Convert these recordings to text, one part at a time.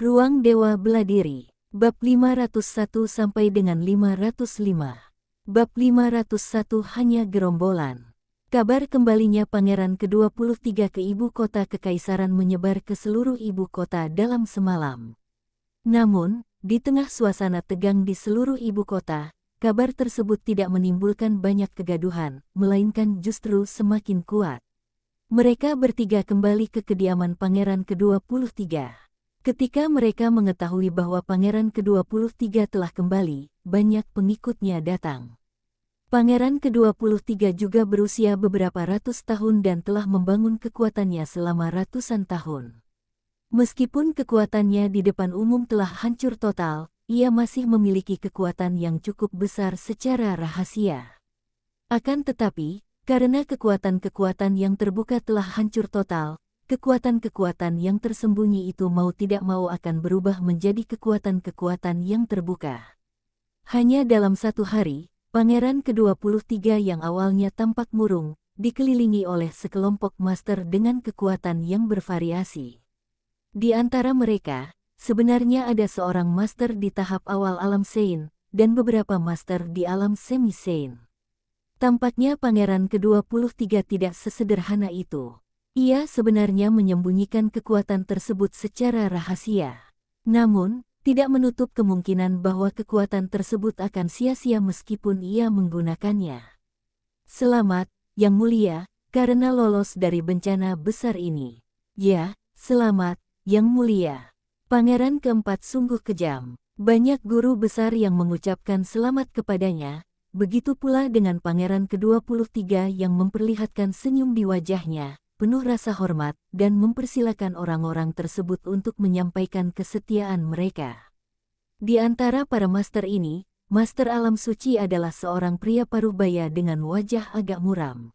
Ruang Dewa Beladiri. Bab 501 sampai dengan 505. Bab 501 hanya gerombolan. Kabar kembalinya Pangeran ke-23 ke ibu kota kekaisaran menyebar ke seluruh ibu kota dalam semalam. Namun, di tengah suasana tegang di seluruh ibu kota, kabar tersebut tidak menimbulkan banyak kegaduhan, melainkan justru semakin kuat. Mereka bertiga kembali ke kediaman Pangeran ke-23. Ketika mereka mengetahui bahwa Pangeran ke-23 telah kembali, banyak pengikutnya datang. Pangeran ke-23 juga berusia beberapa ratus tahun dan telah membangun kekuatannya selama ratusan tahun. Meskipun kekuatannya di depan umum telah hancur total, ia masih memiliki kekuatan yang cukup besar secara rahasia. Akan tetapi, karena kekuatan-kekuatan yang terbuka telah hancur total, kekuatan-kekuatan yang tersembunyi itu mau tidak mau akan berubah menjadi kekuatan-kekuatan yang terbuka. Hanya dalam satu hari, Pangeran ke-23 yang awalnya tampak murung, dikelilingi oleh sekelompok master dengan kekuatan yang bervariasi. Di antara mereka, sebenarnya ada seorang master di tahap awal alam Sein, dan beberapa master di alam semi-Sein. Tampaknya Pangeran ke-23 tidak sesederhana itu. Ia sebenarnya menyembunyikan kekuatan tersebut secara rahasia. Namun, tidak menutup kemungkinan bahwa kekuatan tersebut akan sia-sia meskipun ia menggunakannya. Selamat, Yang Mulia, karena lolos dari bencana besar ini. Ya, selamat, Yang Mulia. Pangeran keempat sungguh kejam. Banyak guru besar yang mengucapkan selamat kepadanya, begitu pula dengan Pangeran ke-23 yang memperlihatkan senyum di wajahnya, penuh rasa hormat, dan mempersilakan orang-orang tersebut untuk menyampaikan kesetiaan mereka. Di antara para master ini, Master Alam Suci adalah seorang pria parubaya dengan wajah agak muram.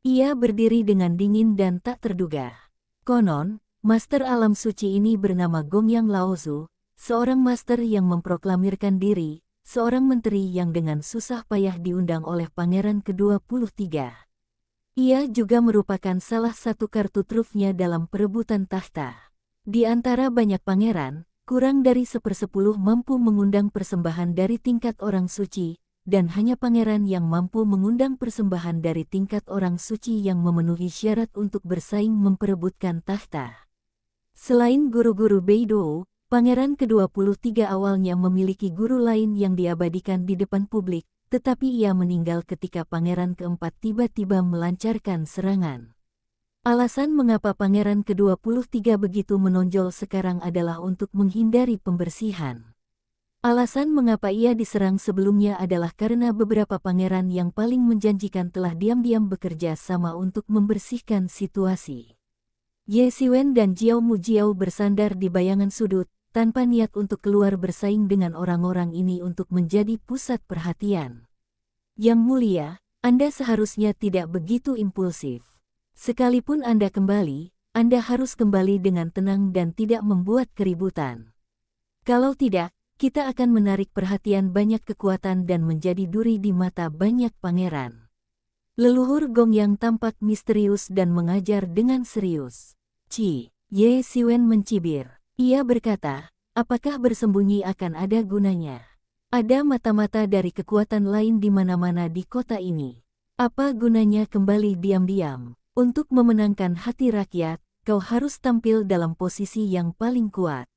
Ia berdiri dengan dingin dan tak terduga. Konon, Master Alam Suci ini bernama Gongyang Laozu, seorang master yang memproklamirkan diri, seorang menteri yang dengan susah payah diundang oleh Pangeran ke-23. Ia juga merupakan salah satu kartu trufnya dalam perebutan tahta. Di antara banyak pangeran, kurang dari 1/10 mampu mengundang persembahan dari tingkat orang suci, dan hanya pangeran yang mampu mengundang persembahan dari tingkat orang suci yang memenuhi syarat untuk bersaing memperebutkan tahta. Selain guru-guru Beidou, Pangeran ke-23 awalnya memiliki guru lain yang diabadikan di depan publik, tetapi ia meninggal ketika Pangeran keempat tiba-tiba melancarkan serangan. Alasan mengapa Pangeran ke-23 begitu menonjol sekarang adalah untuk menghindari pembersihan. Alasan mengapa ia diserang sebelumnya adalah karena beberapa pangeran yang paling menjanjikan telah diam-diam bekerja sama untuk membersihkan situasi. Ye Xiwen dan Jiao Mujiao bersandar di bayangan sudut, tanpa niat untuk keluar bersaing dengan orang-orang ini untuk menjadi pusat perhatian. Yang Mulia, Anda seharusnya tidak begitu impulsif. Sekalipun Anda kembali, Anda harus kembali dengan tenang dan tidak membuat keributan. Kalau tidak, kita akan menarik perhatian banyak kekuatan dan menjadi duri di mata banyak pangeran. Leluhur Gongyang tampak misterius dan mengajar dengan serius. Ye Xiwen mencibir. Ia berkata, apakah bersembunyi akan ada gunanya? Ada mata-mata dari kekuatan lain di mana-mana di kota ini. Apa gunanya kembali diam-diam? Untuk memenangkan hati rakyat, kau harus tampil dalam posisi yang paling kuat.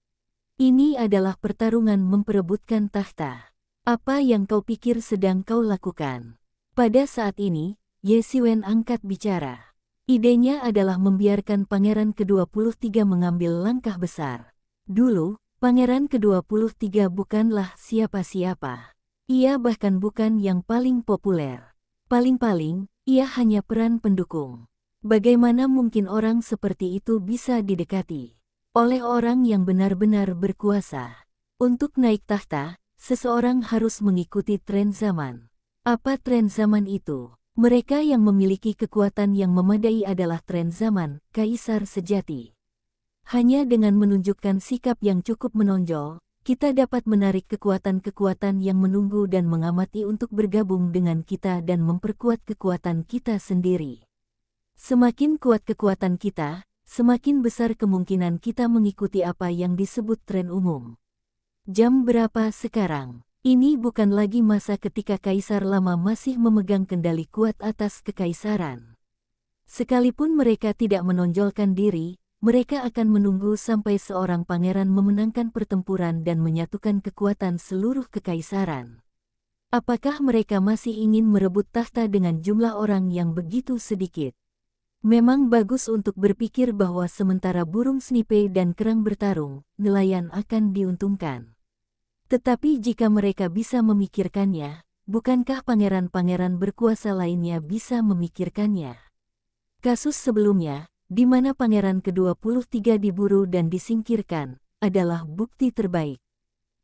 Ini adalah pertarungan memperebutkan tahta. Apa yang kau pikir sedang kau lakukan? Pada saat ini, Ye Xiwen angkat bicara. Idenya adalah membiarkan Pangeran ke-23 mengambil langkah besar. Dulu, Pangeran ke-23 bukanlah siapa-siapa. Ia bahkan bukan yang paling populer. Paling-paling, ia hanya peran pendukung. Bagaimana mungkin orang seperti itu bisa didekati oleh orang yang benar-benar berkuasa? Untuk naik tahta, seseorang harus mengikuti tren zaman. Apa tren zaman itu? Mereka yang memiliki kekuatan yang memadai adalah tren zaman, kaisar sejati. Hanya dengan menunjukkan sikap yang cukup menonjol, kita dapat menarik kekuatan-kekuatan yang menunggu dan mengamati untuk bergabung dengan kita dan memperkuat kekuatan kita sendiri. Semakin kuat kekuatan kita, semakin besar kemungkinan kita mengikuti apa yang disebut tren umum. Jam berapa sekarang? Ini bukan lagi masa ketika Kaisar Lama masih memegang kendali kuat atas kekaisaran. Sekalipun mereka tidak menonjolkan diri, mereka akan menunggu sampai seorang pangeran memenangkan pertempuran dan menyatukan kekuatan seluruh kekaisaran. Apakah mereka masih ingin merebut tahta dengan jumlah orang yang begitu sedikit? Memang bagus untuk berpikir bahwa sementara burung snipe dan kerang bertarung, nelayan akan diuntungkan. Tetapi jika mereka bisa memikirkannya, bukankah pangeran-pangeran berkuasa lainnya bisa memikirkannya? Kasus sebelumnya, di mana pangeran ke-23 diburu dan disingkirkan, adalah bukti terbaik.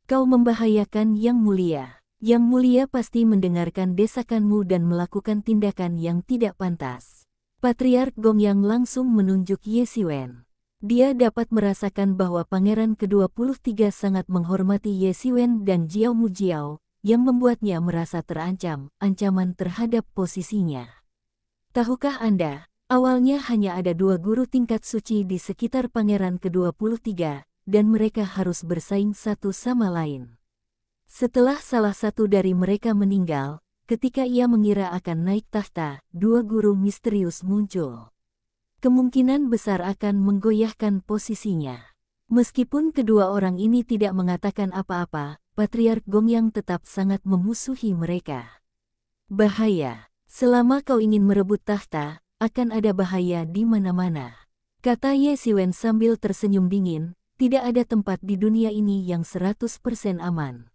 Kau membahayakan Yang Mulia. Yang Mulia pasti mendengarkan desakanmu dan melakukan tindakan yang tidak pantas. Patriark Gongyang langsung menunjuk Ye Xiwen. Dia dapat merasakan bahwa pangeran ke-23 sangat menghormati Ye Xiwen dan Jiao Mujiao, yang membuatnya merasa terancam, ancaman terhadap posisinya. Tahukah Anda? Awalnya hanya ada 2 guru tingkat suci di sekitar pangeran ke-23, dan mereka harus bersaing satu sama lain. Setelah salah satu dari mereka meninggal, ketika ia mengira akan naik tahta, 2 guru misterius muncul. Kemungkinan besar akan menggoyahkan posisinya. Meskipun kedua orang ini tidak mengatakan apa-apa, Patriark Gongyang tetap sangat memusuhi mereka. Bahaya. Selama kau ingin merebut tahta, akan ada bahaya di mana-mana, kata Ye Xiwen sambil tersenyum dingin. Tidak ada tempat di dunia ini yang 100% aman.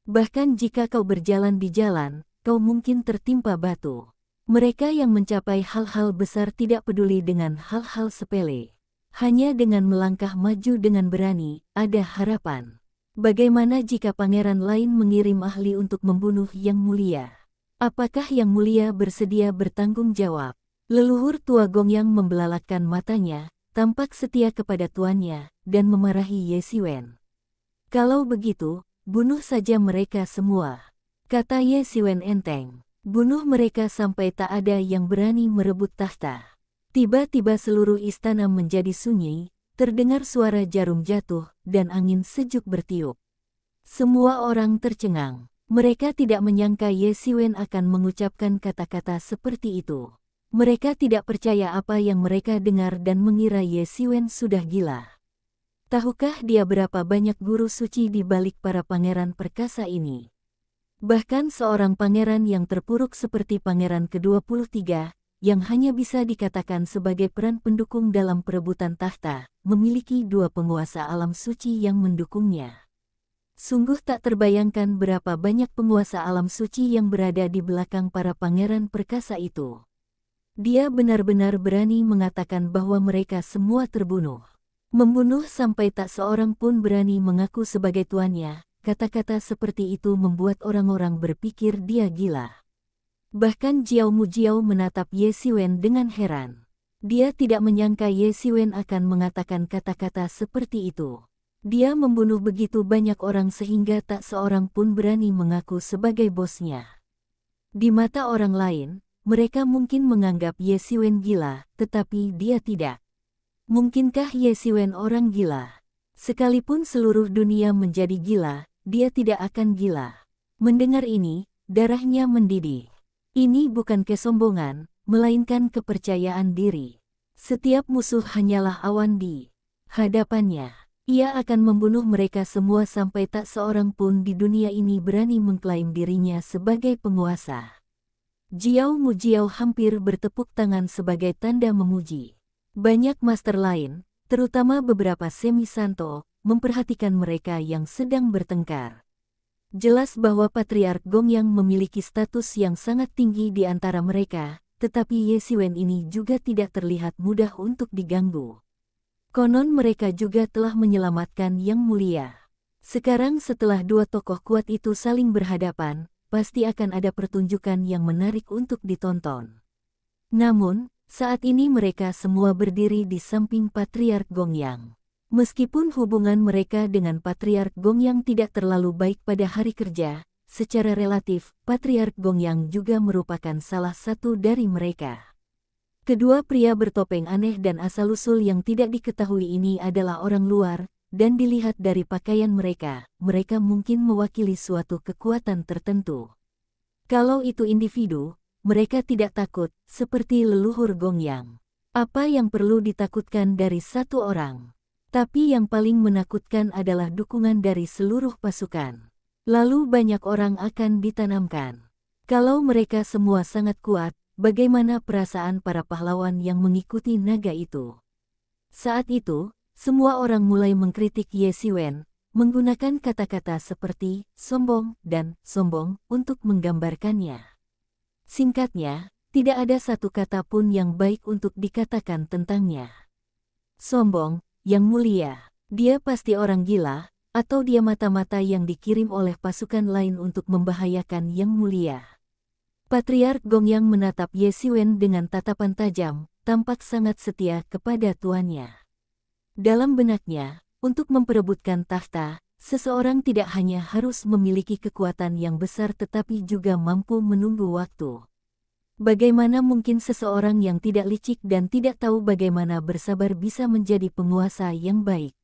Bahkan jika kau berjalan di jalan, kau mungkin tertimpa batu. Mereka yang mencapai hal-hal besar tidak peduli dengan hal-hal sepele. Hanya dengan melangkah maju dengan berani, ada harapan. Bagaimana jika pangeran lain mengirim ahli untuk membunuh Yang Mulia? Apakah Yang Mulia bersedia bertanggung jawab? Leluhur tua Gongyang membelalakkan matanya, tampak setia kepada tuannya, dan memarahi Ye Xiwen. Kalau begitu, bunuh saja mereka semua, kata Ye Xiwen enteng. Bunuh mereka sampai tak ada yang berani merebut tahta. Tiba-tiba seluruh istana menjadi sunyi, terdengar suara jarum jatuh, dan angin sejuk bertiup. Semua orang tercengang. Mereka tidak menyangka Ye Xiwen akan mengucapkan kata-kata seperti itu. Mereka tidak percaya apa yang mereka dengar dan mengira Ye Xiwen sudah gila. Tahukah dia berapa banyak guru suci di balik para pangeran perkasa ini? Bahkan seorang pangeran yang terpuruk seperti pangeran ke-23, yang hanya bisa dikatakan sebagai peran pendukung dalam perebutan tahta, memiliki 2 penguasa alam suci yang mendukungnya. Sungguh tak terbayangkan berapa banyak penguasa alam suci yang berada di belakang para pangeran perkasa itu. Dia benar-benar berani mengatakan bahwa mereka semua terbunuh. Membunuh sampai tak seorang pun berani mengaku sebagai tuannya. Kata-kata seperti itu membuat orang-orang berpikir dia gila. Bahkan Jiao Mujiao menatap Ye Xiwen dengan heran. Dia tidak menyangka Ye Xiwen akan mengatakan kata-kata seperti itu. Dia membunuh begitu banyak orang sehingga tak seorang pun berani mengaku sebagai bosnya. Di mata orang lain, mereka mungkin menganggap Ye Xiwen gila, tetapi dia tidak. Mungkinkah Ye Xiwen orang gila? Sekalipun seluruh dunia menjadi gila, dia tidak akan gila. Mendengar ini, darahnya mendidih. Ini bukan kesombongan, melainkan kepercayaan diri. Setiap musuh hanyalah awan di hadapannya. Ia akan membunuh mereka semua sampai tak seorang pun di dunia ini berani mengklaim dirinya sebagai penguasa. Jiao Mujiao hampir bertepuk tangan sebagai tanda memuji. Banyak master lain, terutama beberapa semi-santo, memperhatikan mereka yang sedang bertengkar. Jelas bahwa Patriark Gongyang memiliki status yang sangat tinggi di antara mereka, tetapi Ye Xiwen ini juga tidak terlihat mudah untuk diganggu. Konon mereka juga telah menyelamatkan Yang Mulia. Sekarang setelah 2 tokoh kuat itu saling berhadapan, pasti akan ada pertunjukan yang menarik untuk ditonton. Namun, saat ini mereka semua berdiri di samping Patriark Gongyang. Meskipun hubungan mereka dengan Patriark Gongyang tidak terlalu baik pada hari kerja, secara relatif, Patriark Gongyang juga merupakan salah satu dari mereka. Kedua pria bertopeng aneh dan asal-usul yang tidak diketahui ini adalah orang luar, dan dilihat dari pakaian mereka, mereka mungkin mewakili suatu kekuatan tertentu. Kalau itu individu, mereka tidak takut, seperti leluhur Gongyang. Apa yang perlu ditakutkan dari satu orang? Tapi yang paling menakutkan adalah dukungan dari seluruh pasukan. Lalu banyak orang akan ditanamkan. Kalau mereka semua sangat kuat, bagaimana perasaan para pahlawan yang mengikuti naga itu? Saat itu, semua orang mulai mengkritik Ye Siwen, menggunakan kata-kata seperti sombong dan sombong untuk menggambarkannya. Singkatnya, tidak ada satu kata pun yang baik untuk dikatakan tentangnya. Sombong, yang mulia, dia pasti orang gila, atau dia mata-mata yang dikirim oleh pasukan lain untuk membahayakan yang mulia. Patriark Gongyang menatap Ye Siwen dengan tatapan tajam, tampak sangat setia kepada tuannya. Dalam benaknya, untuk memperebutkan tahta, seseorang tidak hanya harus memiliki kekuatan yang besar tetapi juga mampu menunggu waktu. Bagaimana mungkin seseorang yang tidak licik dan tidak tahu bagaimana bersabar bisa menjadi penguasa yang baik?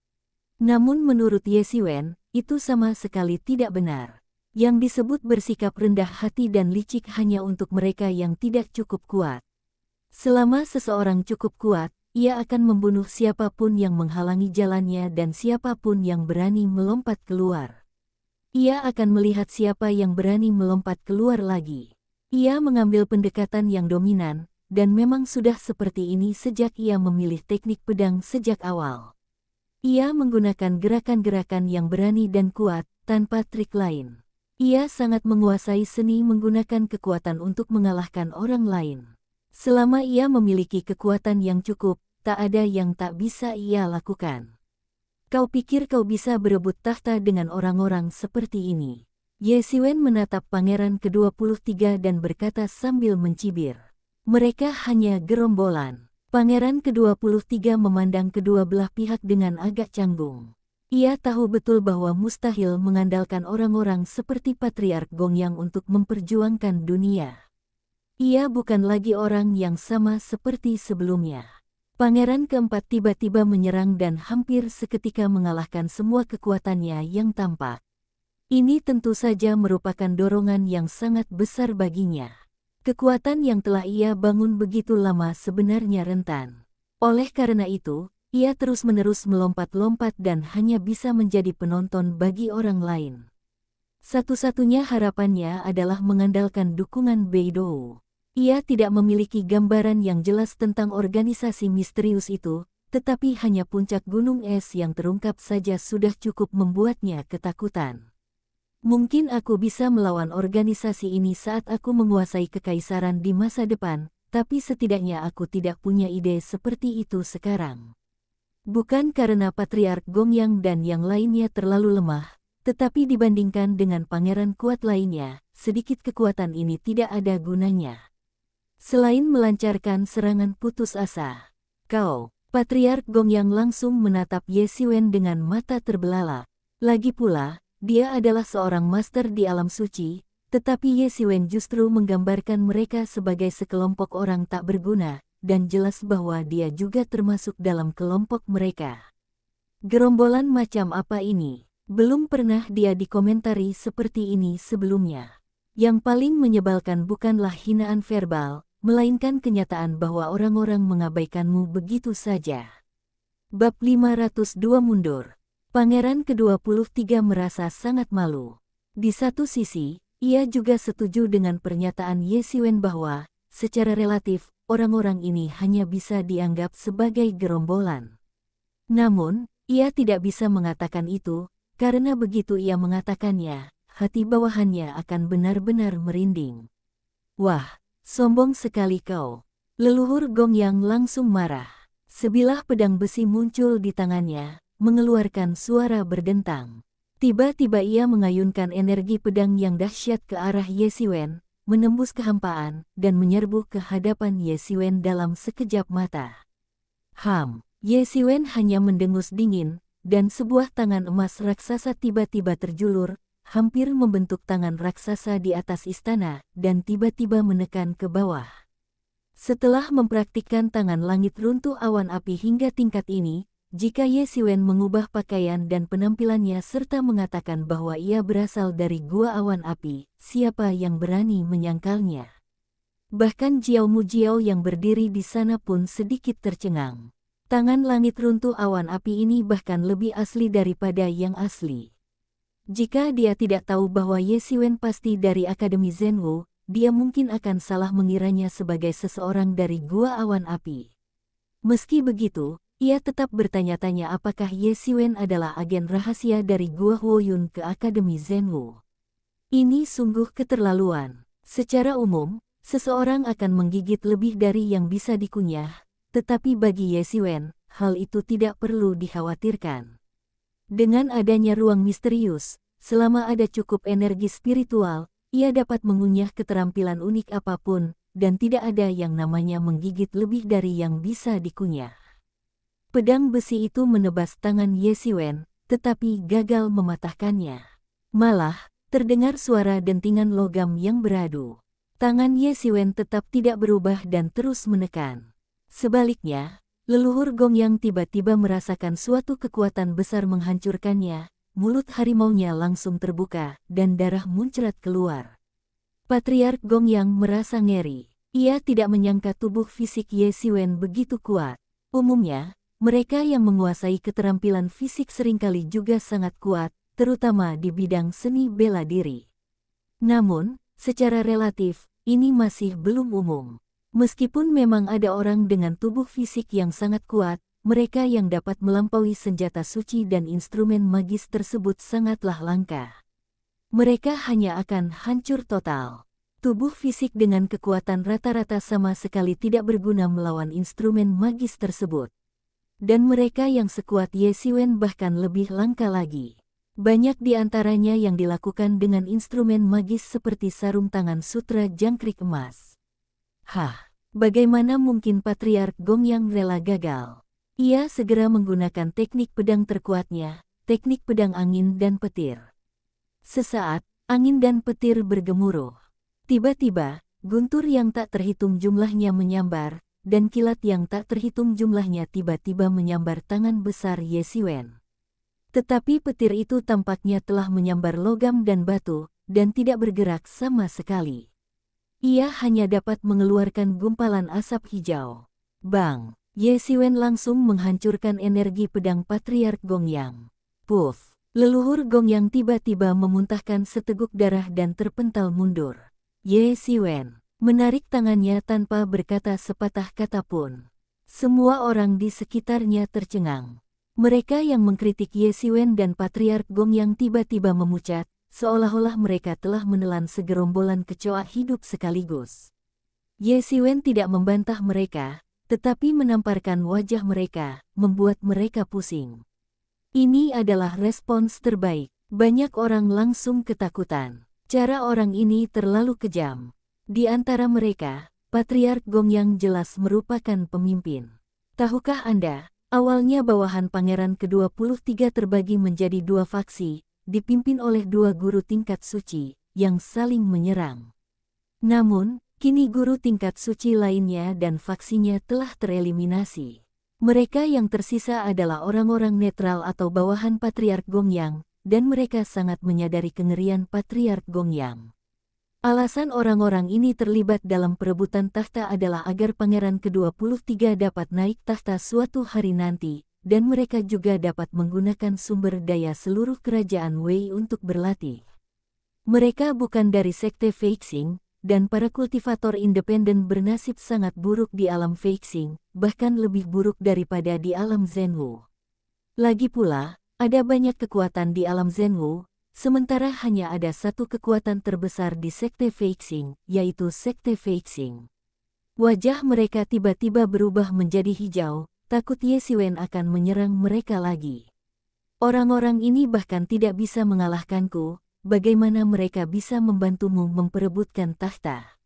Namun menurut Ye Siwen, itu sama sekali tidak benar. Yang disebut bersikap rendah hati dan licik hanya untuk mereka yang tidak cukup kuat. Selama seseorang cukup kuat, ia akan membunuh siapapun yang menghalangi jalannya dan siapapun yang berani melompat keluar. Ia akan melihat siapa yang berani melompat keluar lagi. Ia mengambil pendekatan yang dominan, dan memang sudah seperti ini sejak ia memilih teknik pedang sejak awal. Ia menggunakan gerakan-gerakan yang berani dan kuat, tanpa trik lain. Ia sangat menguasai seni menggunakan kekuatan untuk mengalahkan orang lain. Selama ia memiliki kekuatan yang cukup, tak ada yang tak bisa ia lakukan. Kau pikir kau bisa berebut tahta dengan orang-orang seperti ini? Ye Siwen menatap pangeran ke-23 dan berkata sambil mencibir. Mereka hanya gerombolan. Pangeran ke-23 memandang kedua belah pihak dengan agak canggung. Ia tahu betul bahwa mustahil mengandalkan orang-orang seperti Patriark Gongyang untuk memperjuangkan dunia. Ia bukan lagi orang yang sama seperti sebelumnya. Pangeran keempat tiba-tiba menyerang dan hampir seketika mengalahkan semua kekuatannya yang tampak. Ini tentu saja merupakan dorongan yang sangat besar baginya. Kekuatan yang telah ia bangun begitu lama sebenarnya rentan. Oleh karena itu, ia terus-menerus melompat-lompat dan hanya bisa menjadi penonton bagi orang lain. Satu-satunya harapannya adalah mengandalkan dukungan Beidou. Ia tidak memiliki gambaran yang jelas tentang organisasi misterius itu, tetapi hanya puncak gunung es yang terungkap saja sudah cukup membuatnya ketakutan. Mungkin aku bisa melawan organisasi ini saat aku menguasai kekaisaran di masa depan, tapi setidaknya aku tidak punya ide seperti itu sekarang. Bukan karena Patriark Gongyang dan yang lainnya terlalu lemah, tetapi dibandingkan dengan pangeran kuat lainnya, sedikit kekuatan ini tidak ada gunanya. Selain melancarkan serangan putus asa, Patriark Gongyang langsung menatap Ye Siwen dengan mata terbelalak. Lagi pula, dia adalah seorang master di alam suci, tetapi Ye Siwen justru menggambarkan mereka sebagai sekelompok orang tak berguna, dan jelas bahwa dia juga termasuk dalam kelompok mereka. Gerombolan macam apa ini? Belum pernah dia dikomentari seperti ini sebelumnya. Yang paling menyebalkan bukanlah hinaan verbal, melainkan kenyataan bahwa orang-orang mengabaikanmu begitu saja. Bab 502 mundur. Pangeran ke-23 merasa sangat malu. Di satu sisi, ia juga setuju dengan pernyataan Ye Siwen bahwa, secara relatif, orang-orang ini hanya bisa dianggap sebagai gerombolan. Namun, ia tidak bisa mengatakan itu, karena begitu ia mengatakannya, hati bawahannya akan benar-benar merinding. Wah, sombong sekali kau. Leluhur Gongyang langsung marah. Sebilah pedang besi muncul di tangannya, mengeluarkan suara berdentang. Tiba-tiba ia mengayunkan energi pedang yang dahsyat ke arah Ye Siwen, menembus kehampaan, dan menyerbu ke hadapan Ye Siwen dalam sekejap mata. Ye Siwen hanya mendengus dingin, dan sebuah tangan emas raksasa tiba-tiba terjulur, hampir membentuk tangan raksasa di atas istana, dan tiba-tiba menekan ke bawah. Setelah mempraktikkan tangan langit runtuh awan api hingga tingkat ini, jika Ye Xiwen mengubah pakaian dan penampilannya serta mengatakan bahwa ia berasal dari gua awan api, siapa yang berani menyangkalnya? Bahkan Jiao Mujiao yang berdiri di sana pun sedikit tercengang. Tangan langit runtuh awan api ini bahkan lebih asli daripada yang asli. Jika dia tidak tahu bahwa Ye Xiwen pasti dari Akademi Zhenwu, dia mungkin akan salah mengiranya sebagai seseorang dari gua awan api. Meski begitu, ia tetap bertanya-tanya apakah Ye Xiwen adalah agen rahasia dari gua Huoyun ke Akademi Zhenwu. Ini sungguh keterlaluan. Secara umum, seseorang akan menggigit lebih dari yang bisa dikunyah, tetapi bagi Ye Xiwen, hal itu tidak perlu dikhawatirkan. Dengan adanya ruang misterius, selama ada cukup energi spiritual, ia dapat mengunyah keterampilan unik apapun, dan tidak ada yang namanya menggigit lebih dari yang bisa dikunyah. Pedang besi itu menebas tangan Ye Xiwen, tetapi gagal mematahkannya. Malah, terdengar suara dentingan logam yang beradu. Tangan Ye Xiwen tetap tidak berubah dan terus menekan. Sebaliknya, leluhur Gongyang tiba-tiba merasakan suatu kekuatan besar menghancurkannya. Mulut harimaunya langsung terbuka, dan darah muncrat keluar. Patriark Gongyang merasa ngeri. Ia tidak menyangka tubuh fisik Ye Xiwen begitu kuat. Umumnya, mereka yang menguasai keterampilan fisik seringkali juga sangat kuat, terutama di bidang seni bela diri. Namun, secara relatif, ini masih belum umum. Meskipun memang ada orang dengan tubuh fisik yang sangat kuat, mereka yang dapat melampaui senjata suci dan instrumen magis tersebut sangatlah langka. Mereka hanya akan hancur total. Tubuh fisik dengan kekuatan rata-rata sama sekali tidak berguna melawan instrumen magis tersebut. Dan mereka yang sekuat Ye Xiwen bahkan lebih langka lagi. Banyak di antaranya yang dilakukan dengan instrumen magis seperti sarung tangan sutra jangkrik emas. Bagaimana mungkin Patriark Gongyang rela gagal? Ia segera menggunakan teknik pedang terkuatnya, teknik pedang angin dan petir. Sesaat, angin dan petir bergemuruh. Tiba-tiba, guntur yang tak terhitung jumlahnya menyambar, dan kilat yang tak terhitung jumlahnya tiba-tiba menyambar tangan besar Ye Xiwen. Tetapi petir itu tampaknya telah menyambar logam dan batu, dan tidak bergerak sama sekali. Ia hanya dapat mengeluarkan gumpalan asap hijau. Bang! Ye Xiwen langsung menghancurkan energi pedang Patriark Gongyang. Puff! Leluhur Gongyang tiba-tiba memuntahkan seteguk darah dan terpental mundur. Ye Xiwen menarik tangannya tanpa berkata sepatah kata pun. Semua orang di sekitarnya tercengang. Mereka yang mengkritik Ye Xiwen dan Patriark Gongyang tiba-tiba memucat, seolah-olah mereka telah menelan segerombolan kecoa hidup sekaligus. Ye Xiwen tidak membantah mereka, tetapi menamparkan wajah mereka, membuat mereka pusing. Ini adalah respons terbaik. Banyak orang langsung ketakutan. Cara orang ini terlalu kejam. Di antara mereka, Patriark Gongyang jelas merupakan pemimpin. Tahukah Anda, awalnya bawahan Pangeran ke-23 terbagi menjadi dua faksi, dipimpin oleh dua guru tingkat suci, yang saling menyerang. Namun, kini guru tingkat suci lainnya dan faksinya telah tereliminasi. Mereka yang tersisa adalah orang-orang netral atau bawahan Patriark Gongyang, dan mereka sangat menyadari kengerian Patriark Gongyang. Alasan orang-orang ini terlibat dalam perebutan tahta adalah agar Pangeran ke-23 dapat naik tahta suatu hari nanti, dan mereka juga dapat menggunakan sumber daya seluruh kerajaan Wei untuk berlatih. Mereka bukan dari sekte Feixing, dan para kultivator independen bernasib sangat buruk di alam Feixing, bahkan lebih buruk daripada di alam Zhenwu. Lagi pula, ada banyak kekuatan di alam Zhenwu, sementara hanya ada satu kekuatan terbesar di sekte Feixing, yaitu sekte Feixing. Wajah mereka tiba-tiba berubah menjadi hijau, takut Ye Xiwen akan menyerang mereka lagi. Orang-orang ini bahkan tidak bisa mengalahkanku. Bagaimana mereka bisa membantumu memperebutkan tahta?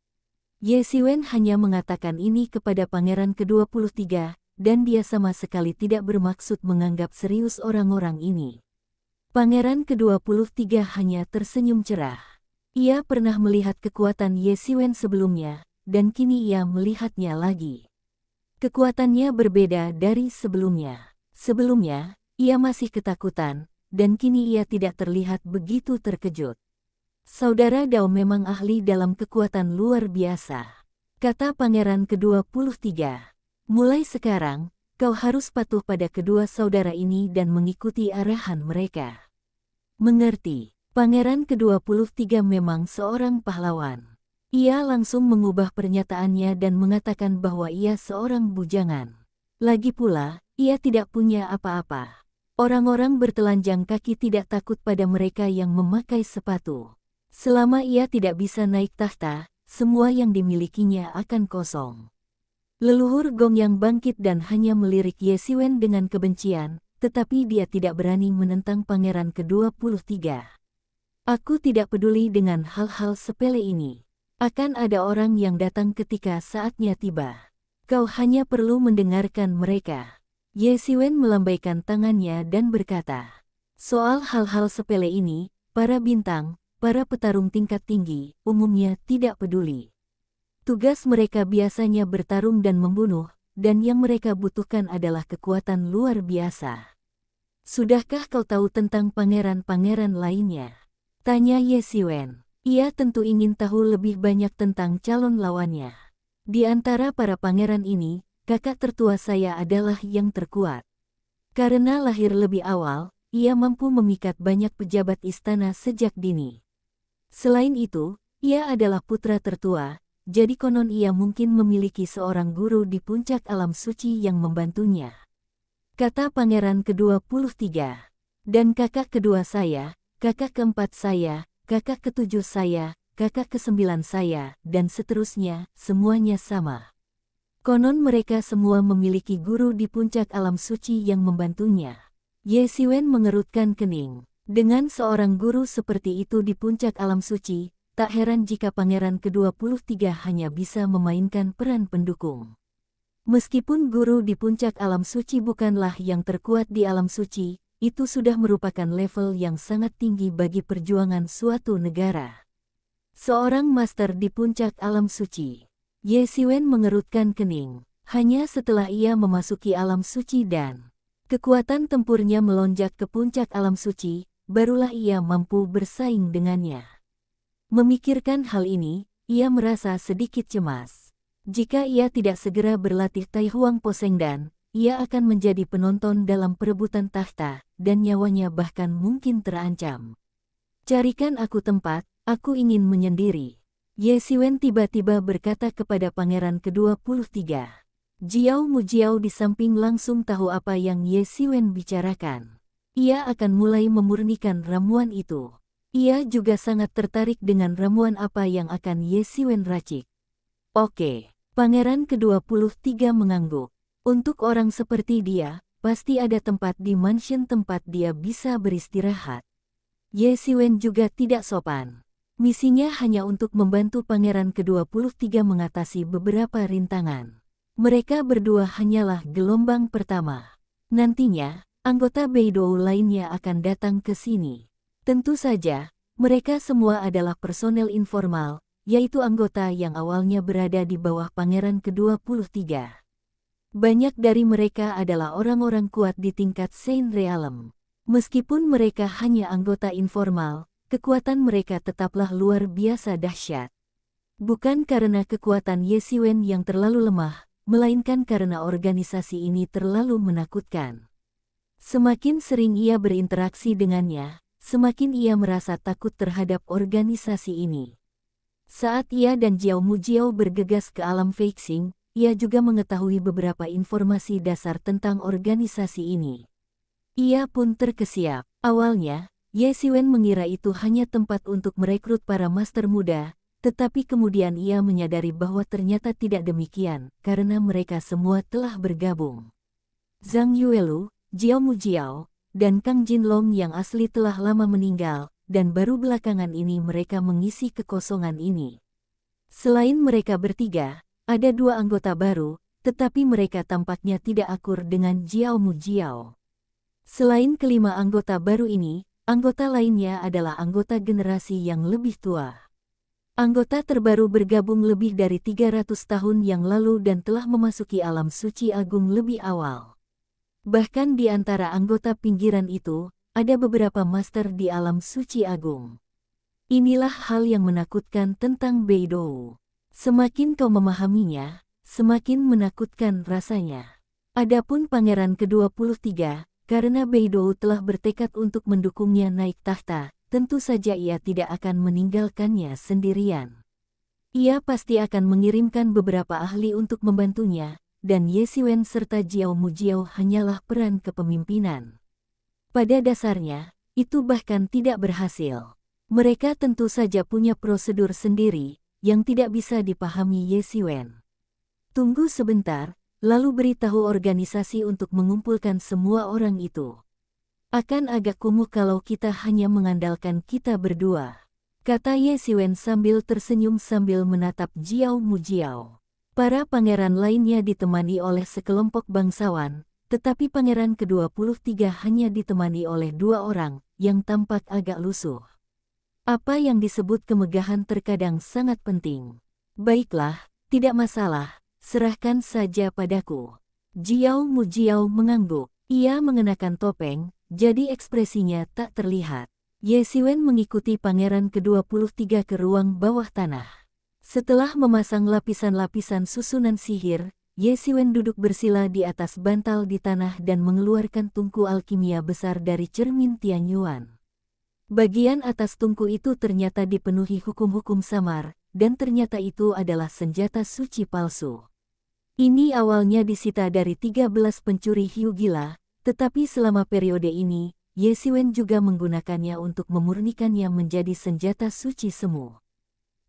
Ye Xiwen hanya mengatakan ini kepada Pangeran ke-23, dan dia sama sekali tidak bermaksud menganggap serius orang-orang ini. Pangeran ke-23 hanya tersenyum cerah. Ia pernah melihat kekuatan Ye Xiwen sebelumnya, dan kini ia melihatnya lagi. Kekuatannya berbeda dari sebelumnya. Sebelumnya, ia masih ketakutan, dan kini ia tidak terlihat begitu terkejut. Saudara Dao memang ahli dalam kekuatan luar biasa, kata Pangeran ke-23. Mulai sekarang, kau harus patuh pada kedua saudara ini dan mengikuti arahan mereka. Mengerti, Pangeran ke-23 memang seorang pahlawan. Ia langsung mengubah pernyataannya dan mengatakan bahwa ia seorang bujangan. Lagi pula, ia tidak punya apa-apa. Orang-orang bertelanjang kaki tidak takut pada mereka yang memakai sepatu. Selama ia tidak bisa naik tahta, semua yang dimilikinya akan kosong. Leluhur Gong yang bangkit dan hanya melirik Ye Siwen dengan kebencian, tetapi dia tidak berani menentang Pangeran ke-23. Aku tidak peduli dengan hal-hal sepele ini. Akan ada orang yang datang ketika saatnya tiba. Kau hanya perlu mendengarkan mereka. Ye Siwen melambaikan tangannya dan berkata, soal hal-hal sepele ini, para bintang, para petarung tingkat tinggi, umumnya tidak peduli. Tugas mereka biasanya bertarung dan membunuh, dan yang mereka butuhkan adalah kekuatan luar biasa. Sudahkah kau tahu tentang pangeran-pangeran lainnya? Tanya Ye Siwen. Ia tentu ingin tahu lebih banyak tentang calon lawannya. Di antara para pangeran ini, kakak tertua saya adalah yang terkuat. Karena lahir lebih awal, ia mampu memikat banyak pejabat istana sejak dini. Selain itu, ia adalah putra tertua, jadi konon ia mungkin memiliki seorang guru di puncak alam suci yang membantunya. Kata Pangeran ke-23. Dan kakak kedua saya, kakak keempat saya, kakak ketujuh saya, kakak kesembilan saya, dan seterusnya, semuanya sama. Konon mereka semua memiliki guru di puncak alam suci yang membantunya. Ye Siwen mengerutkan kening. Dengan seorang guru seperti itu di puncak alam suci, tak heran jika Pangeran ke-23 hanya bisa memainkan peran pendukung. Meskipun guru di puncak alam suci bukanlah yang terkuat di alam suci, itu sudah merupakan level yang sangat tinggi bagi perjuangan suatu negara. Seorang master di puncak alam suci. Ye Siwen mengerutkan kening. Hanya setelah ia memasuki alam suci dan kekuatan tempurnya melonjak ke puncak alam suci, barulah ia mampu bersaing dengannya. Memikirkan hal ini, ia merasa sedikit cemas. Jika ia tidak segera berlatih Tai Huang Posengdan, ia akan menjadi penonton dalam perebutan tahta, dan nyawanya bahkan mungkin terancam. Carikan aku tempat, aku ingin menyendiri. Ye Siwen tiba-tiba berkata kepada Pangeran ke-23. Jiao Mujiao di samping langsung tahu apa yang Ye Siwen bicarakan. Ia akan mulai memurnikan ramuan itu. Ia juga sangat tertarik dengan ramuan apa yang akan Ye Siwen racik. Oke, Pangeran ke-23 mengangguk. Untuk orang seperti dia, pasti ada tempat di mansion tempat dia bisa beristirahat. Ye Siwen juga tidak sopan. Misinya hanya untuk membantu Pangeran ke-23 mengatasi beberapa rintangan. Mereka berdua hanyalah gelombang pertama. Nantinya, anggota Beidou lainnya akan datang ke sini. Tentu saja, mereka semua adalah personel informal, yaitu anggota yang awalnya berada di bawah Pangeran ke-23. Banyak dari mereka adalah orang-orang kuat di tingkat Saint Realm. Meskipun mereka hanya anggota informal, kekuatan mereka tetaplah luar biasa dahsyat. Bukan karena kekuatan Ye Siwen yang terlalu lemah, melainkan karena organisasi ini terlalu menakutkan. Semakin sering ia berinteraksi dengannya, semakin ia merasa takut terhadap organisasi ini. Saat ia dan Jiao Mujiao bergegas ke alam Feixing, ia juga mengetahui beberapa informasi dasar tentang organisasi ini. Ia pun terkesiap. Awalnya, Ye Siwen mengira itu hanya tempat untuk merekrut para master muda, tetapi kemudian ia menyadari bahwa ternyata tidak demikian, karena mereka semua telah bergabung. Zhang Yuelu, Jiao Mujiao, dan Kang Jinlong yang asli telah lama meninggal, dan baru belakangan ini mereka mengisi kekosongan ini. Selain mereka bertiga, ada dua anggota baru, tetapi mereka tampaknya tidak akur dengan Jiao Mujiao. Selain kelima anggota baru ini, anggota lainnya adalah anggota generasi yang lebih tua. Anggota terbaru bergabung lebih dari 300 tahun yang lalu dan telah memasuki alam suci agung lebih awal. Bahkan di antara anggota pinggiran itu, ada beberapa master di alam suci agung. Inilah hal yang menakutkan tentang Beidou. Semakin kau memahaminya, semakin menakutkan rasanya. Adapun pangeran ke-23, karena Beidou telah bertekad untuk mendukungnya naik tahta, tentu saja ia tidak akan meninggalkannya sendirian. Ia pasti akan mengirimkan beberapa ahli untuk membantunya, dan Ye Xiwen serta Jiao Mujiao hanyalah peran kepemimpinan. Pada dasarnya, itu bahkan tidak berhasil. Mereka tentu saja punya prosedur sendiri, yang tidak bisa dipahami Ye Xiwen. Tunggu sebentar, lalu beritahu organisasi untuk mengumpulkan semua orang itu. Akan agak kumuh kalau kita hanya mengandalkan kita berdua, kata Ye Xiwen sambil tersenyum sambil menatap Jiao Mujiao. Para pangeran lainnya ditemani oleh sekelompok bangsawan, tetapi pangeran ke-23 hanya ditemani oleh 2 orang, yang tampak agak lusuh. Apa yang disebut kemegahan terkadang sangat penting. Baiklah, tidak masalah, serahkan saja padaku. Jiao Mujiao mengangguk. Ia mengenakan topeng, jadi ekspresinya tak terlihat. Ye Xiwen mengikuti pangeran ke-23 ke ruang bawah tanah. Setelah memasang lapisan-lapisan susunan sihir, Ye Xiwen duduk bersila di atas bantal di tanah dan mengeluarkan tungku alkimia besar dari cermin Tianyuan. Bagian atas tungku itu ternyata dipenuhi hukum-hukum samar, dan ternyata itu adalah senjata suci palsu. Ini awalnya disita dari 13 pencuri hiu gila, tetapi selama periode ini, Ye Xiwen juga menggunakannya untuk memurnikannya menjadi senjata suci semu.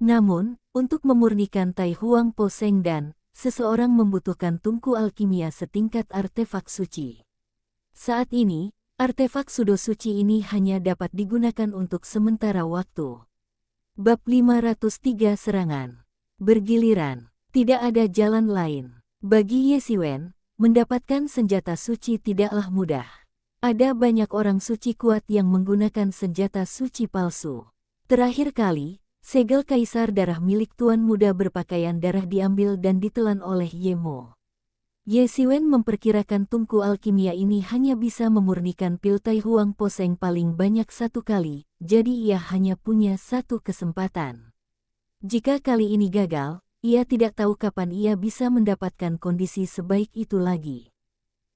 Namun, untuk memurnikan Tai Huang Po Seng Dan, seseorang membutuhkan tungku alkimia setingkat artefak suci. Saat ini, artefak sudo suci ini hanya dapat digunakan untuk sementara waktu. Bab 503 Serangan. Bergiliran. Tidak ada jalan lain. Bagi Ye Xiwen, mendapatkan senjata suci tidaklah mudah. Ada banyak orang suci kuat yang menggunakan senjata suci palsu. Terakhir kali, segel kaisar darah milik tuan muda berpakaian darah diambil dan ditelan oleh Ye Mo. Ye Xiwen memperkirakan tungku alkimia ini hanya bisa memurnikan pil Tai Huang Po Seng paling banyak 1 kali, jadi ia hanya punya 1 kesempatan. Jika kali ini gagal, ia tidak tahu kapan ia bisa mendapatkan kondisi sebaik itu lagi.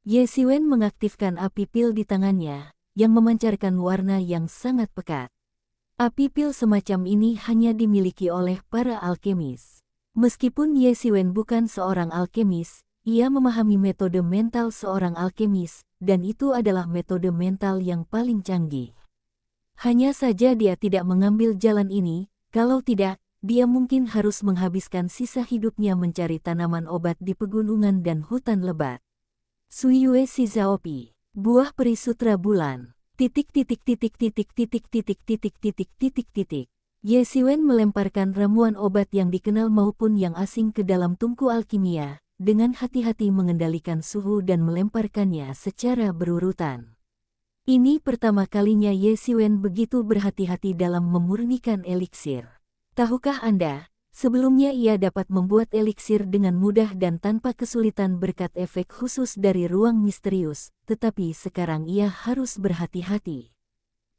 Ye Xiwen mengaktifkan api pil di tangannya, yang memancarkan warna yang sangat pekat. Api pil semacam ini hanya dimiliki oleh para alkemis. Meskipun Ye Xiwen bukan seorang alkemis, ia memahami metode mental seorang alkemis, dan itu adalah metode mental yang paling canggih. Hanya saja dia tidak mengambil jalan ini, kalau tidak, dia mungkin harus menghabiskan sisa hidupnya mencari tanaman obat di pegunungan dan hutan lebat. Suyue Shizaopi, buah peri sutra bulan. Ye Xiwen melemparkan ramuan obat yang dikenal maupun yang asing ke dalam tungku alkimia, dengan hati-hati mengendalikan suhu dan melemparkannya secara berurutan. Ini pertama kalinya Ye Xiwen begitu berhati-hati dalam memurnikan eliksir. Tahukah Anda, sebelumnya ia dapat membuat eliksir dengan mudah dan tanpa kesulitan berkat efek khusus dari ruang misterius, tetapi sekarang ia harus berhati-hati.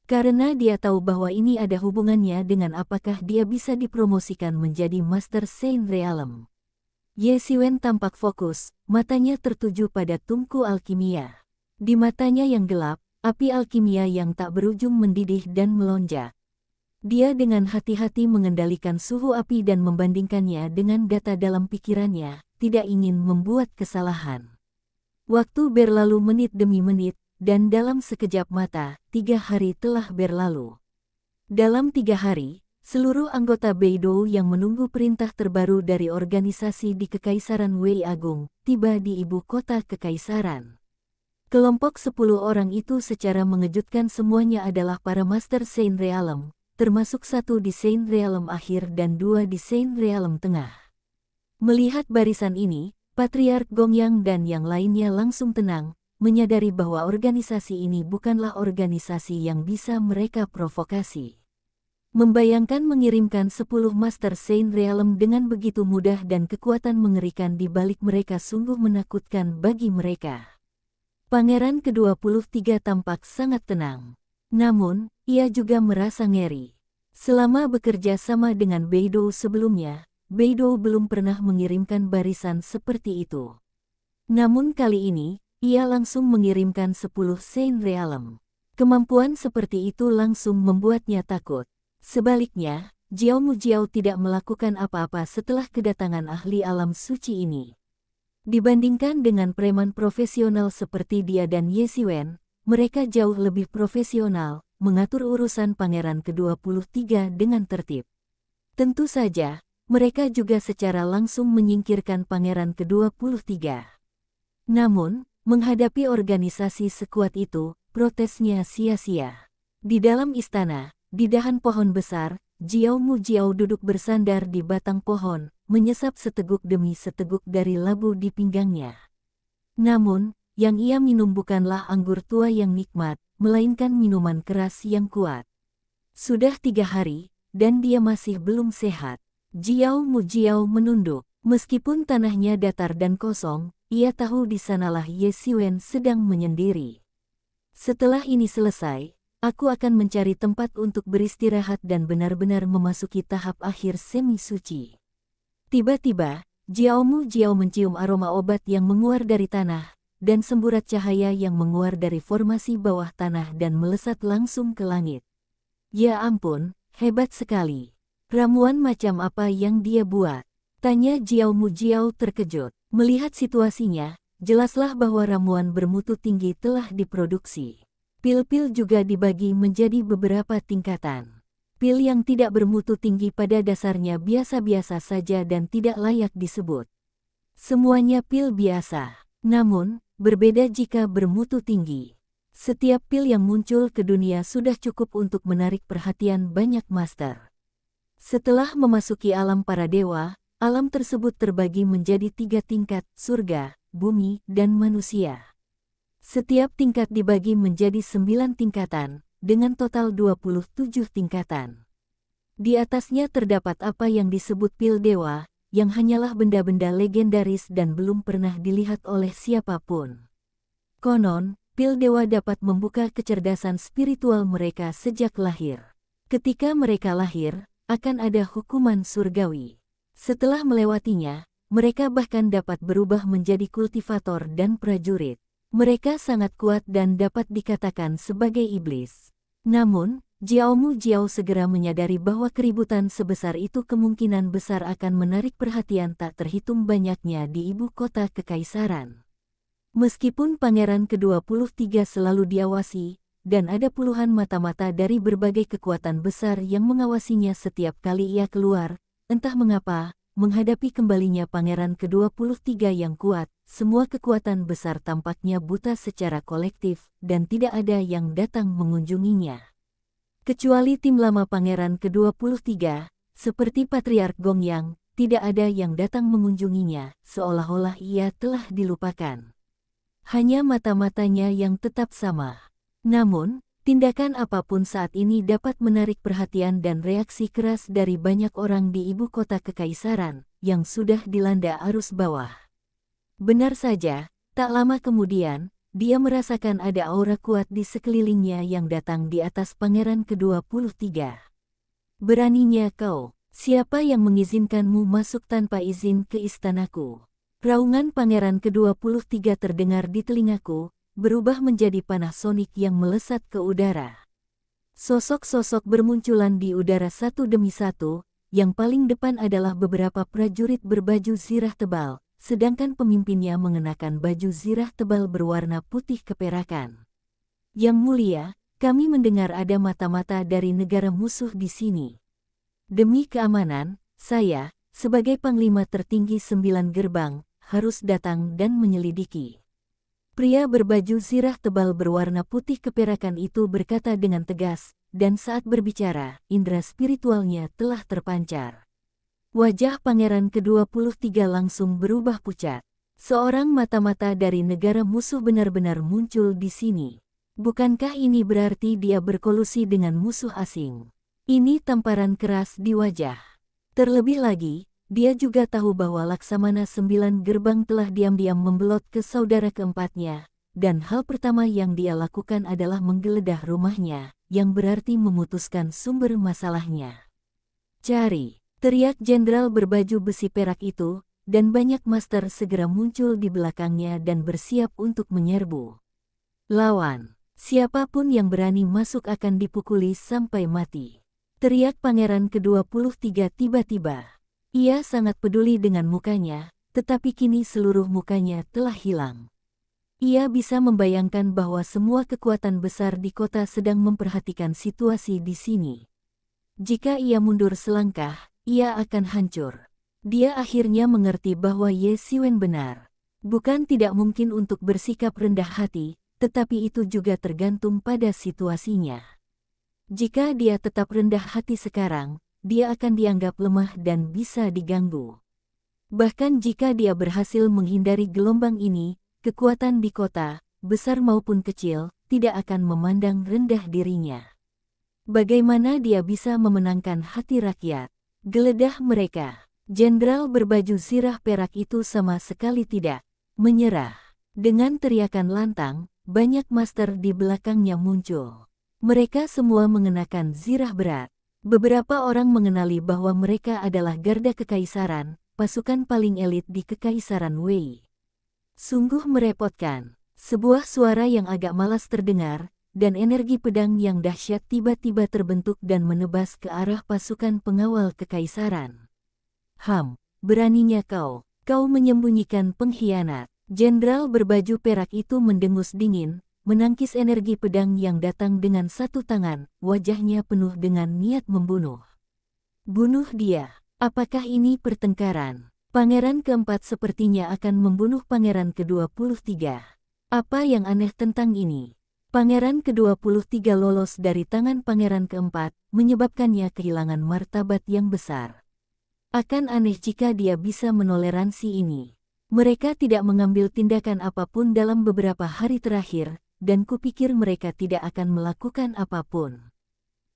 Karena dia tahu bahwa ini ada hubungannya dengan apakah dia bisa dipromosikan menjadi Master Saint Realm. Ye Xiwen tampak fokus, matanya tertuju pada tungku alkimia. Di matanya yang gelap, api alkimia yang tak berujung mendidih dan melonjak. Dia dengan hati-hati mengendalikan suhu api dan membandingkannya dengan data dalam pikirannya, tidak ingin membuat kesalahan. Waktu berlalu menit demi menit, dan dalam sekejap mata, 3 hari telah berlalu. Dalam 3 hari, seluruh anggota Beidou yang menunggu perintah terbaru dari organisasi di Kekaisaran Wei Agung, tiba di ibu kota Kekaisaran. Kelompok 10 orang itu secara mengejutkan semuanya adalah para Master Saint Realm, termasuk 1 di Saint Realm akhir dan 2 di Saint Realm tengah. Melihat barisan ini, Patriark Gongyang dan yang lainnya langsung tenang, menyadari bahwa organisasi ini bukanlah organisasi yang bisa mereka provokasi. Membayangkan mengirimkan 10 Master Saint Realm dengan begitu mudah dan kekuatan mengerikan di balik mereka sungguh menakutkan bagi mereka. Pangeran ke-23 tampak sangat tenang. Namun, ia juga merasa ngeri. Selama bekerja sama dengan Beidou sebelumnya, Beidou belum pernah mengirimkan barisan seperti itu. Namun kali ini, ia langsung mengirimkan 10 Saint Realm. Kemampuan seperti itu langsung membuatnya takut. Sebaliknya, Jiao Mujiao tidak melakukan apa-apa setelah kedatangan ahli alam suci ini. Dibandingkan dengan preman profesional seperti dia dan Ye Xiwen, mereka jauh lebih profesional, mengatur urusan Pangeran ke-23 dengan tertib. Tentu saja, mereka juga secara langsung menyingkirkan Pangeran ke-23. Namun, menghadapi organisasi sekuat itu, protesnya sia-sia. Di dalam istana, di dahan pohon besar, Jiao Mujiao duduk bersandar di batang pohon, menyesap seteguk demi seteguk dari labu di pinggangnya. Namun, yang ia minum bukanlah anggur tua yang nikmat, melainkan minuman keras yang kuat. Sudah 3 hari, dan dia masih belum sehat. Jiao Mujiao menunduk. Meskipun tanahnya datar dan kosong, ia tahu di sanalah Ye Xiwen sedang menyendiri. Setelah ini selesai, aku akan mencari tempat untuk beristirahat dan benar-benar memasuki tahap akhir semi suci. Tiba-tiba, Jiao Mujiao mencium aroma obat yang menguar dari tanah, dan semburat cahaya yang menguar dari formasi bawah tanah dan melesat langsung ke langit. Ya ampun, hebat sekali. Ramuan macam apa yang dia buat? Tanya Jiao Mujiao terkejut. Melihat situasinya, jelaslah bahwa ramuan bermutu tinggi telah diproduksi. Pil-pil juga dibagi menjadi beberapa tingkatan. Pil yang tidak bermutu tinggi pada dasarnya biasa-biasa saja dan tidak layak disebut. Semuanya pil biasa, namun berbeda jika bermutu tinggi. Setiap pil yang muncul ke dunia sudah cukup untuk menarik perhatian banyak master. Setelah memasuki alam para dewa, alam tersebut terbagi menjadi 3 tingkat, surga, bumi, dan manusia. Setiap tingkat dibagi menjadi 9 tingkatan, dengan total 27 tingkatan. Di atasnya terdapat apa yang disebut pil dewa, yang hanyalah benda-benda legendaris dan belum pernah dilihat oleh siapapun. Konon, pil dewa dapat membuka kecerdasan spiritual mereka sejak lahir. Ketika mereka lahir, akan ada hukuman surgawi. Setelah melewatinya, mereka bahkan dapat berubah menjadi kultivator dan prajurit. Mereka sangat kuat dan dapat dikatakan sebagai iblis. Namun, Jiao Mujiao segera menyadari bahwa keributan sebesar itu kemungkinan besar akan menarik perhatian tak terhitung banyaknya di ibu kota kekaisaran. Meskipun Pangeran ke-23 selalu diawasi, dan ada puluhan mata-mata dari berbagai kekuatan besar yang mengawasinya setiap kali ia keluar, entah mengapa, menghadapi kembalinya Pangeran ke-23 yang kuat, semua kekuatan besar tampaknya buta secara kolektif, dan tidak ada yang datang mengunjunginya. Kecuali tim lama Pangeran ke-23, seperti Patriark Gongyang, tidak ada yang datang mengunjunginya, seolah-olah ia telah dilupakan. Hanya mata-matanya yang tetap sama. Namun, tindakan apapun saat ini dapat menarik perhatian dan reaksi keras dari banyak orang di ibu kota kekaisaran, yang sudah dilanda arus bawah. Benar saja, tak lama kemudian, dia merasakan ada aura kuat di sekelilingnya yang datang di atas Pangeran ke-23. Beraninya kau, siapa yang mengizinkanmu masuk tanpa izin ke istanaku? Raungan Pangeran ke-23 terdengar di telingaku, berubah menjadi panah sonik yang melesat ke udara. Sosok-sosok bermunculan di udara satu demi satu, yang paling depan adalah beberapa prajurit berbaju zirah tebal, sedangkan pemimpinnya mengenakan baju zirah tebal berwarna putih keperakan. Yang mulia, kami mendengar ada mata-mata dari negara musuh di sini. Demi keamanan, saya, sebagai Panglima tertinggi 9 gerbang, harus datang dan menyelidiki. Pria berbaju zirah tebal berwarna putih keperakan itu berkata dengan tegas, dan saat berbicara, indera spiritualnya telah terpancar. Wajah Pangeran ke-23 langsung berubah pucat. Seorang mata-mata dari negara musuh benar-benar muncul di sini. Bukankah ini berarti dia berkolusi dengan musuh asing? Ini tamparan keras di wajah. Terlebih lagi, dia juga tahu bahwa Laksamana 9 gerbang telah diam-diam membelot ke saudara keempatnya, dan hal pertama yang dia lakukan adalah menggeledah rumahnya, yang berarti memutuskan sumber masalahnya. Cari! Teriak jenderal berbaju besi perak itu, dan banyak master segera muncul di belakangnya dan bersiap untuk menyerbu. Lawan! Siapapun yang berani masuk akan dipukuli sampai mati. Teriak pangeran ke-23 tiba-tiba. Ia sangat peduli dengan mukanya, tetapi kini seluruh mukanya telah hilang. Ia bisa membayangkan bahwa semua kekuatan besar di kota sedang memperhatikan situasi di sini. Jika ia mundur selangkah, ia akan hancur. Dia akhirnya mengerti bahwa Ye Xiwen benar. Bukan tidak mungkin untuk bersikap rendah hati, tetapi itu juga tergantung pada situasinya. Jika dia tetap rendah hati sekarang, dia akan dianggap lemah dan bisa diganggu. Bahkan jika dia berhasil menghindari gelombang ini, kekuatan di kota, besar maupun kecil, tidak akan memandang rendah dirinya. Bagaimana dia bisa memenangkan hati rakyat? Geledah mereka. Jenderal berbaju zirah perak itu sama sekali tidak menyerah. Dengan teriakan lantang, banyak master di belakangnya muncul. Mereka semua mengenakan zirah berat. Beberapa orang mengenali bahwa mereka adalah garda kekaisaran, pasukan paling elit di kekaisaran Wei. Sungguh merepotkan. Sebuah suara yang agak malas terdengar, dan energi pedang yang dahsyat tiba-tiba terbentuk dan menebas ke arah pasukan pengawal kekaisaran. Beraninya kau menyembunyikan pengkhianat. Jenderal berbaju perak itu mendengus dingin, menangkis energi pedang yang datang dengan satu tangan, wajahnya penuh dengan niat membunuh. Bunuh dia. Apakah ini pertengkaran? Pangeran keempat sepertinya akan membunuh pangeran ke-23. Apa yang aneh tentang ini? Pangeran ke-23 lolos dari tangan pangeran keempat, menyebabkannya kehilangan martabat yang besar. Akan aneh jika dia bisa menoleransi ini. Mereka tidak mengambil tindakan apapun dalam beberapa hari terakhir, dan kupikir mereka tidak akan melakukan apapun.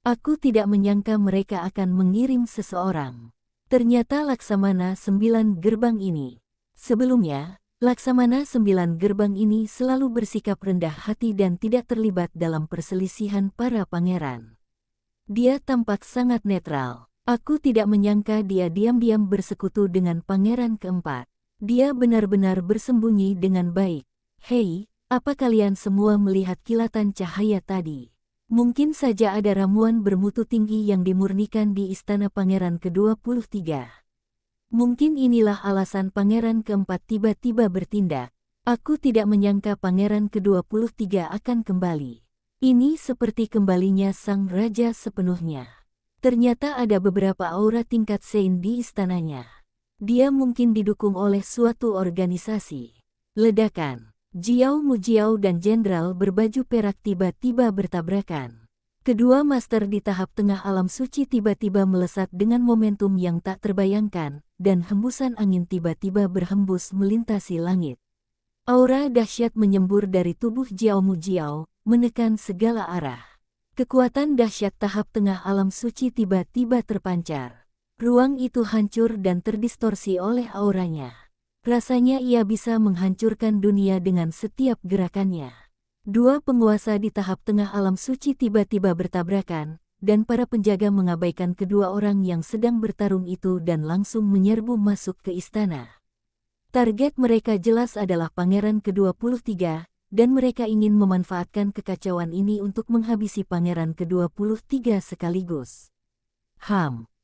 Aku tidak menyangka mereka akan mengirim seseorang. Ternyata Laksamana 9 gerbang ini. Sebelumnya, Laksamana 9 gerbang ini selalu bersikap rendah hati dan tidak terlibat dalam perselisihan para pangeran. Dia tampak sangat netral. Aku tidak menyangka dia diam-diam bersekutu dengan pangeran keempat. Dia benar-benar bersembunyi dengan baik. Hei, apa kalian semua melihat kilatan cahaya tadi? Mungkin saja ada ramuan bermutu tinggi yang dimurnikan di istana pangeran ke-23. Mungkin inilah alasan pangeran keempat tiba-tiba bertindak. Aku tidak menyangka pangeran ke-23 akan kembali. Ini seperti kembalinya sang raja sepenuhnya. Ternyata ada beberapa aura tingkat Sein di istananya. Dia mungkin didukung oleh suatu organisasi. Ledakan. Jiao Mujiao dan jenderal berbaju perak tiba-tiba bertabrakan. Kedua master di tahap tengah alam suci tiba-tiba melesat dengan momentum yang tak terbayangkan, dan hembusan angin tiba-tiba berhembus melintasi langit. Aura dahsyat menyembur dari tubuh Jiao Mujiao, menekan segala arah. Kekuatan dahsyat tahap tengah alam suci tiba-tiba terpancar. Ruang itu hancur dan terdistorsi oleh auranya. Rasanya ia bisa menghancurkan dunia dengan setiap gerakannya. Dua penguasa di tahap tengah alam suci tiba-tiba bertabrakan, dan para penjaga mengabaikan kedua orang yang sedang bertarung itu dan langsung menyerbu masuk ke istana. Target mereka jelas adalah pangeran ke-23, dan mereka ingin memanfaatkan kekacauan ini untuk menghabisi pangeran ke-23 sekaligus.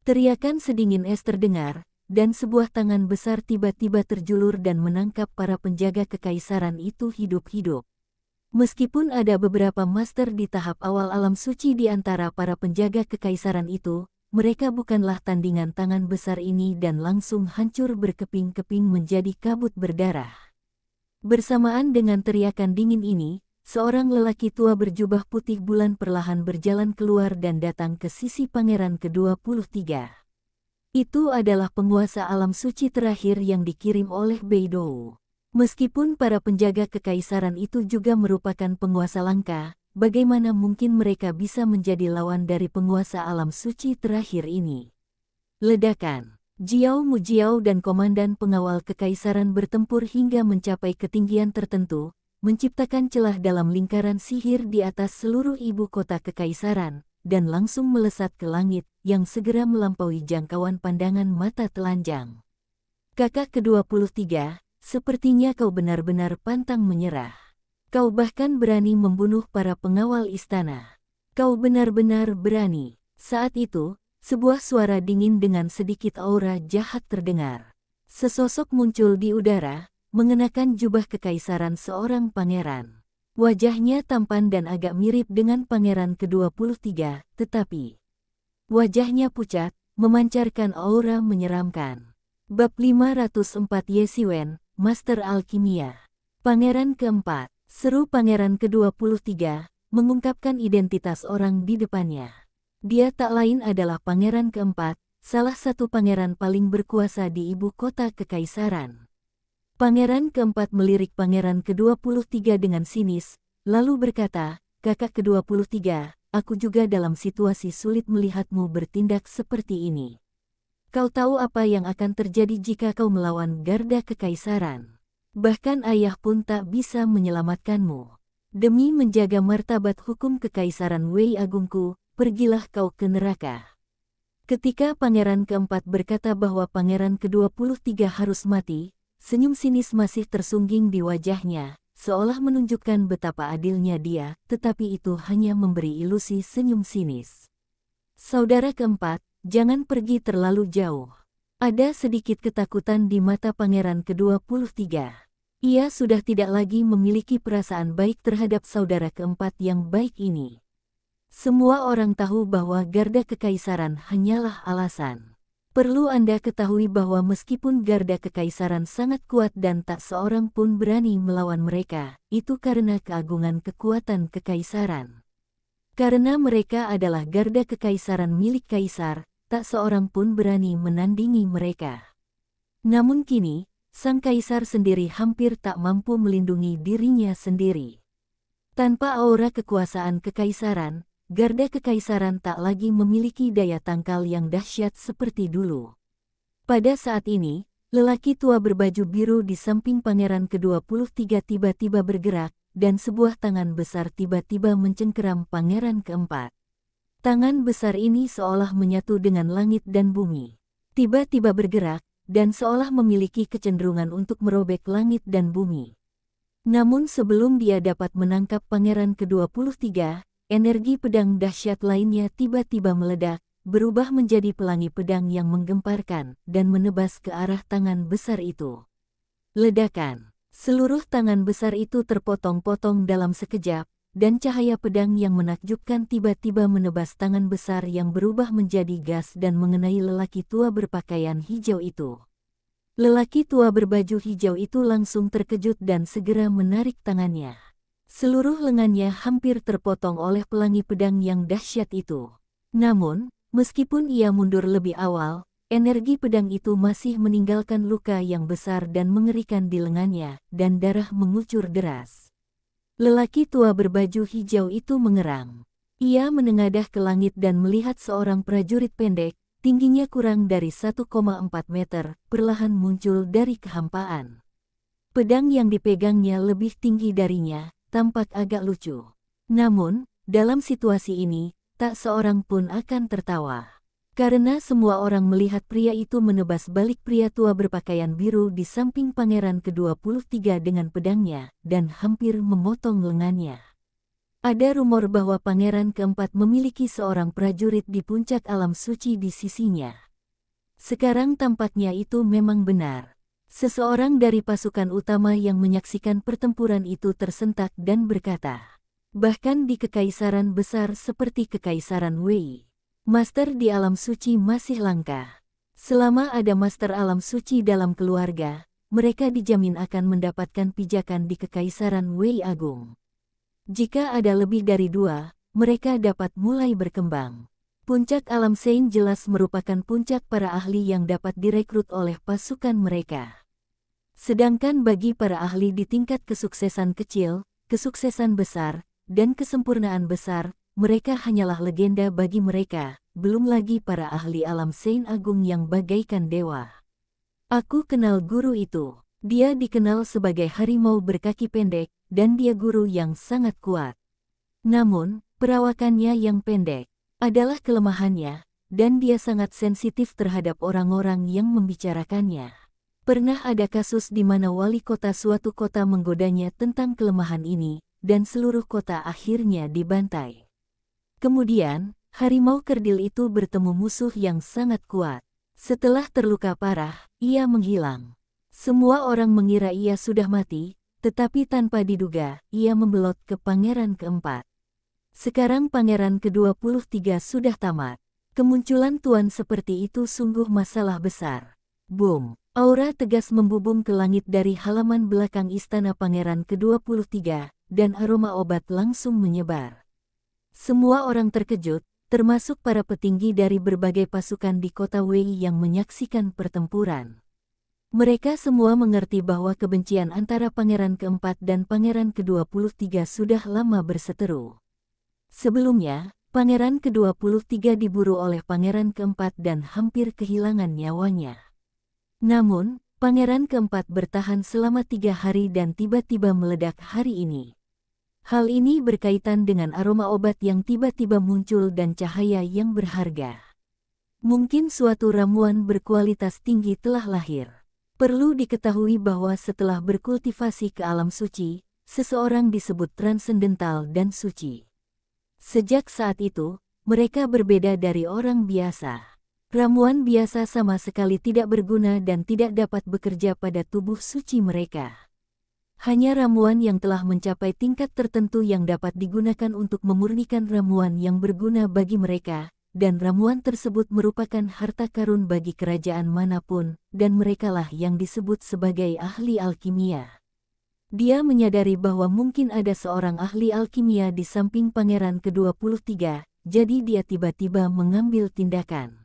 Teriakan sedingin es terdengar, dan sebuah tangan besar tiba-tiba terjulur dan menangkap para penjaga kekaisaran itu hidup-hidup. Meskipun ada beberapa master di tahap awal alam suci di antara para penjaga kekaisaran itu, mereka bukanlah tandingan tangan besar ini dan langsung hancur berkeping-keping menjadi kabut berdarah. Bersamaan dengan teriakan dingin ini, seorang lelaki tua berjubah putih bulan perlahan berjalan keluar dan datang ke sisi pangeran ke-23. Itu adalah penguasa alam suci terakhir yang dikirim oleh Beidou. Meskipun para penjaga kekaisaran itu juga merupakan penguasa langka, bagaimana mungkin mereka bisa menjadi lawan dari penguasa alam suci terakhir ini? Ledakan. Jiao Mujiao dan komandan pengawal kekaisaran bertempur hingga mencapai ketinggian tertentu, menciptakan celah dalam lingkaran sihir di atas seluruh ibu kota kekaisaran, dan langsung melesat ke langit, yang segera melampaui jangkauan pandangan mata telanjang. Kakak ke-23, sepertinya kau benar-benar pantang menyerah. Kau bahkan berani membunuh para pengawal istana. Kau benar-benar berani. Saat itu, sebuah suara dingin dengan sedikit aura jahat terdengar. Sesosok muncul di udara, mengenakan jubah kekaisaran seorang pangeran. Wajahnya tampan dan agak mirip dengan pangeran ke-23, tetapi wajahnya pucat, memancarkan aura menyeramkan. Bab 504 Yesiwen, Master Alkimia. Pangeran keempat, seru pangeran ke-23, mengungkapkan identitas orang di depannya. Dia tak lain adalah pangeran keempat, salah satu pangeran paling berkuasa di ibu kota kekaisaran. Pangeran keempat melirik pangeran ke-23 dengan sinis, lalu berkata, "Kakak ke-23, aku juga dalam situasi sulit melihatmu bertindak seperti ini. Kau tahu apa yang akan terjadi jika kau melawan garda kekaisaran? Bahkan ayah pun tak bisa menyelamatkanmu. Demi menjaga martabat hukum kekaisaran Wei Agungku, pergilah kau ke neraka." Ketika pangeran keempat berkata bahwa pangeran ke-23 harus mati, senyum sinis masih tersungging di wajahnya, seolah menunjukkan betapa adilnya dia, tetapi itu hanya memberi ilusi senyum sinis. "Saudara keempat, jangan pergi terlalu jauh." Ada sedikit ketakutan di mata pangeran ke-23. Ia sudah tidak lagi memiliki perasaan baik terhadap saudara keempat yang baik ini. Semua orang tahu bahwa garda kekaisaran hanyalah alasan. Perlu Anda ketahui bahwa meskipun garda kekaisaran sangat kuat dan tak seorang pun berani melawan mereka, itu karena keagungan kekuatan kekaisaran. Karena mereka adalah garda kekaisaran milik kaisar, tak seorang pun berani menandingi mereka. Namun kini, sang kaisar sendiri hampir tak mampu melindungi dirinya sendiri. Tanpa aura kekuasaan kekaisaran, garda kekaisaran tak lagi memiliki daya tangkal yang dahsyat seperti dulu. Pada saat ini, lelaki tua berbaju biru di samping pangeran ke-23 tiba-tiba bergerak, dan sebuah tangan besar tiba-tiba mencengkeram pangeran keempat. Tangan besar ini seolah menyatu dengan langit dan bumi. Tiba-tiba bergerak, dan seolah memiliki kecenderungan untuk merobek langit dan bumi. Namun sebelum dia dapat menangkap pangeran ke-23, energi pedang dahsyat lainnya tiba-tiba meledak, berubah menjadi pelangi pedang yang menggemparkan, dan menebas ke arah tangan besar itu. Ledakan. Seluruh tangan besar itu terpotong-potong dalam sekejap, dan cahaya pedang yang menakjubkan tiba-tiba menebas tangan besar yang berubah menjadi gas dan mengenai lelaki tua berpakaian hijau itu. Lelaki tua berbaju hijau itu langsung terkejut dan segera menarik tangannya. Seluruh lengannya hampir terpotong oleh pelangi pedang yang dahsyat itu. Namun, meskipun ia mundur lebih awal, energi pedang itu masih meninggalkan luka yang besar dan mengerikan di lengannya, dan darah mengucur deras. Lelaki tua berbaju hijau itu mengerang. Ia menengadah ke langit dan melihat seorang prajurit pendek, tingginya kurang dari 1,4 meter, perlahan muncul dari kehampaan. Pedang yang dipegangnya lebih tinggi darinya, tampak agak lucu. Namun, dalam situasi ini, tak seorang pun akan tertawa. Karena semua orang melihat pria itu menebas balik pria tua berpakaian biru di samping pangeran ke-23 dengan pedangnya, dan hampir memotong lengannya. Ada rumor bahwa pangeran keempat memiliki seorang prajurit di puncak alam suci di sisinya. Sekarang tampaknya itu memang benar. Seseorang dari pasukan utama yang menyaksikan pertempuran itu tersentak dan berkata, "Bahkan di kekaisaran besar seperti kekaisaran Wei, master di alam suci masih langka. Selama ada master alam suci dalam keluarga, mereka dijamin akan mendapatkan pijakan di kekaisaran Wei Agung. Jika ada lebih dari 2, mereka dapat mulai berkembang." Puncak alam Sein jelas merupakan puncak para ahli yang dapat direkrut oleh pasukan mereka. Sedangkan bagi para ahli di tingkat kesuksesan kecil, kesuksesan besar, dan kesempurnaan besar, mereka hanyalah legenda bagi mereka, belum lagi para ahli alam Sein Agung yang bagaikan dewa. Aku kenal guru itu. Dia dikenal sebagai harimau berkaki pendek, dan dia guru yang sangat kuat. Namun, perawakannya yang pendek adalah kelemahannya, dan dia sangat sensitif terhadap orang-orang yang membicarakannya. Pernah ada kasus di mana wali kota suatu kota menggodanya tentang kelemahan ini, dan seluruh kota akhirnya dibantai. Kemudian, harimau kerdil itu bertemu musuh yang sangat kuat. Setelah terluka parah, ia menghilang. Semua orang mengira ia sudah mati, tetapi tanpa diduga, ia membelot ke pangeran keempat. Sekarang pangeran ke-23 sudah tamat. Kemunculan tuan seperti itu sungguh masalah besar. Boom! Aura tegas membubung ke langit dari halaman belakang istana pangeran ke-23, dan aroma obat langsung menyebar. Semua orang terkejut, termasuk para petinggi dari berbagai pasukan di kota Wei yang menyaksikan pertempuran. Mereka semua mengerti bahwa kebencian antara pangeran keempat dan pangeran ke-23 sudah lama berseteru. Sebelumnya, pangeran ke-23 diburu oleh pangeran keempat dan hampir kehilangan nyawanya. Namun, pangeran keempat bertahan selama 3 hari dan tiba-tiba meledak hari ini. Hal ini berkaitan dengan aroma obat yang tiba-tiba muncul dan cahaya yang berharga. Mungkin suatu ramuan berkualitas tinggi telah lahir. Perlu diketahui bahwa setelah berkultivasi ke alam suci, seseorang disebut transendental dan suci. Sejak saat itu, mereka berbeda dari orang biasa. Ramuan biasa sama sekali tidak berguna dan tidak dapat bekerja pada tubuh suci mereka. Hanya ramuan yang telah mencapai tingkat tertentu yang dapat digunakan untuk memurnikan ramuan yang berguna bagi mereka. Dan ramuan tersebut merupakan harta karun bagi kerajaan manapun, dan merekalah yang disebut sebagai ahli alkimia. Dia menyadari bahwa mungkin ada seorang ahli alkimia di samping pangeran ke-23, jadi dia tiba-tiba mengambil tindakan.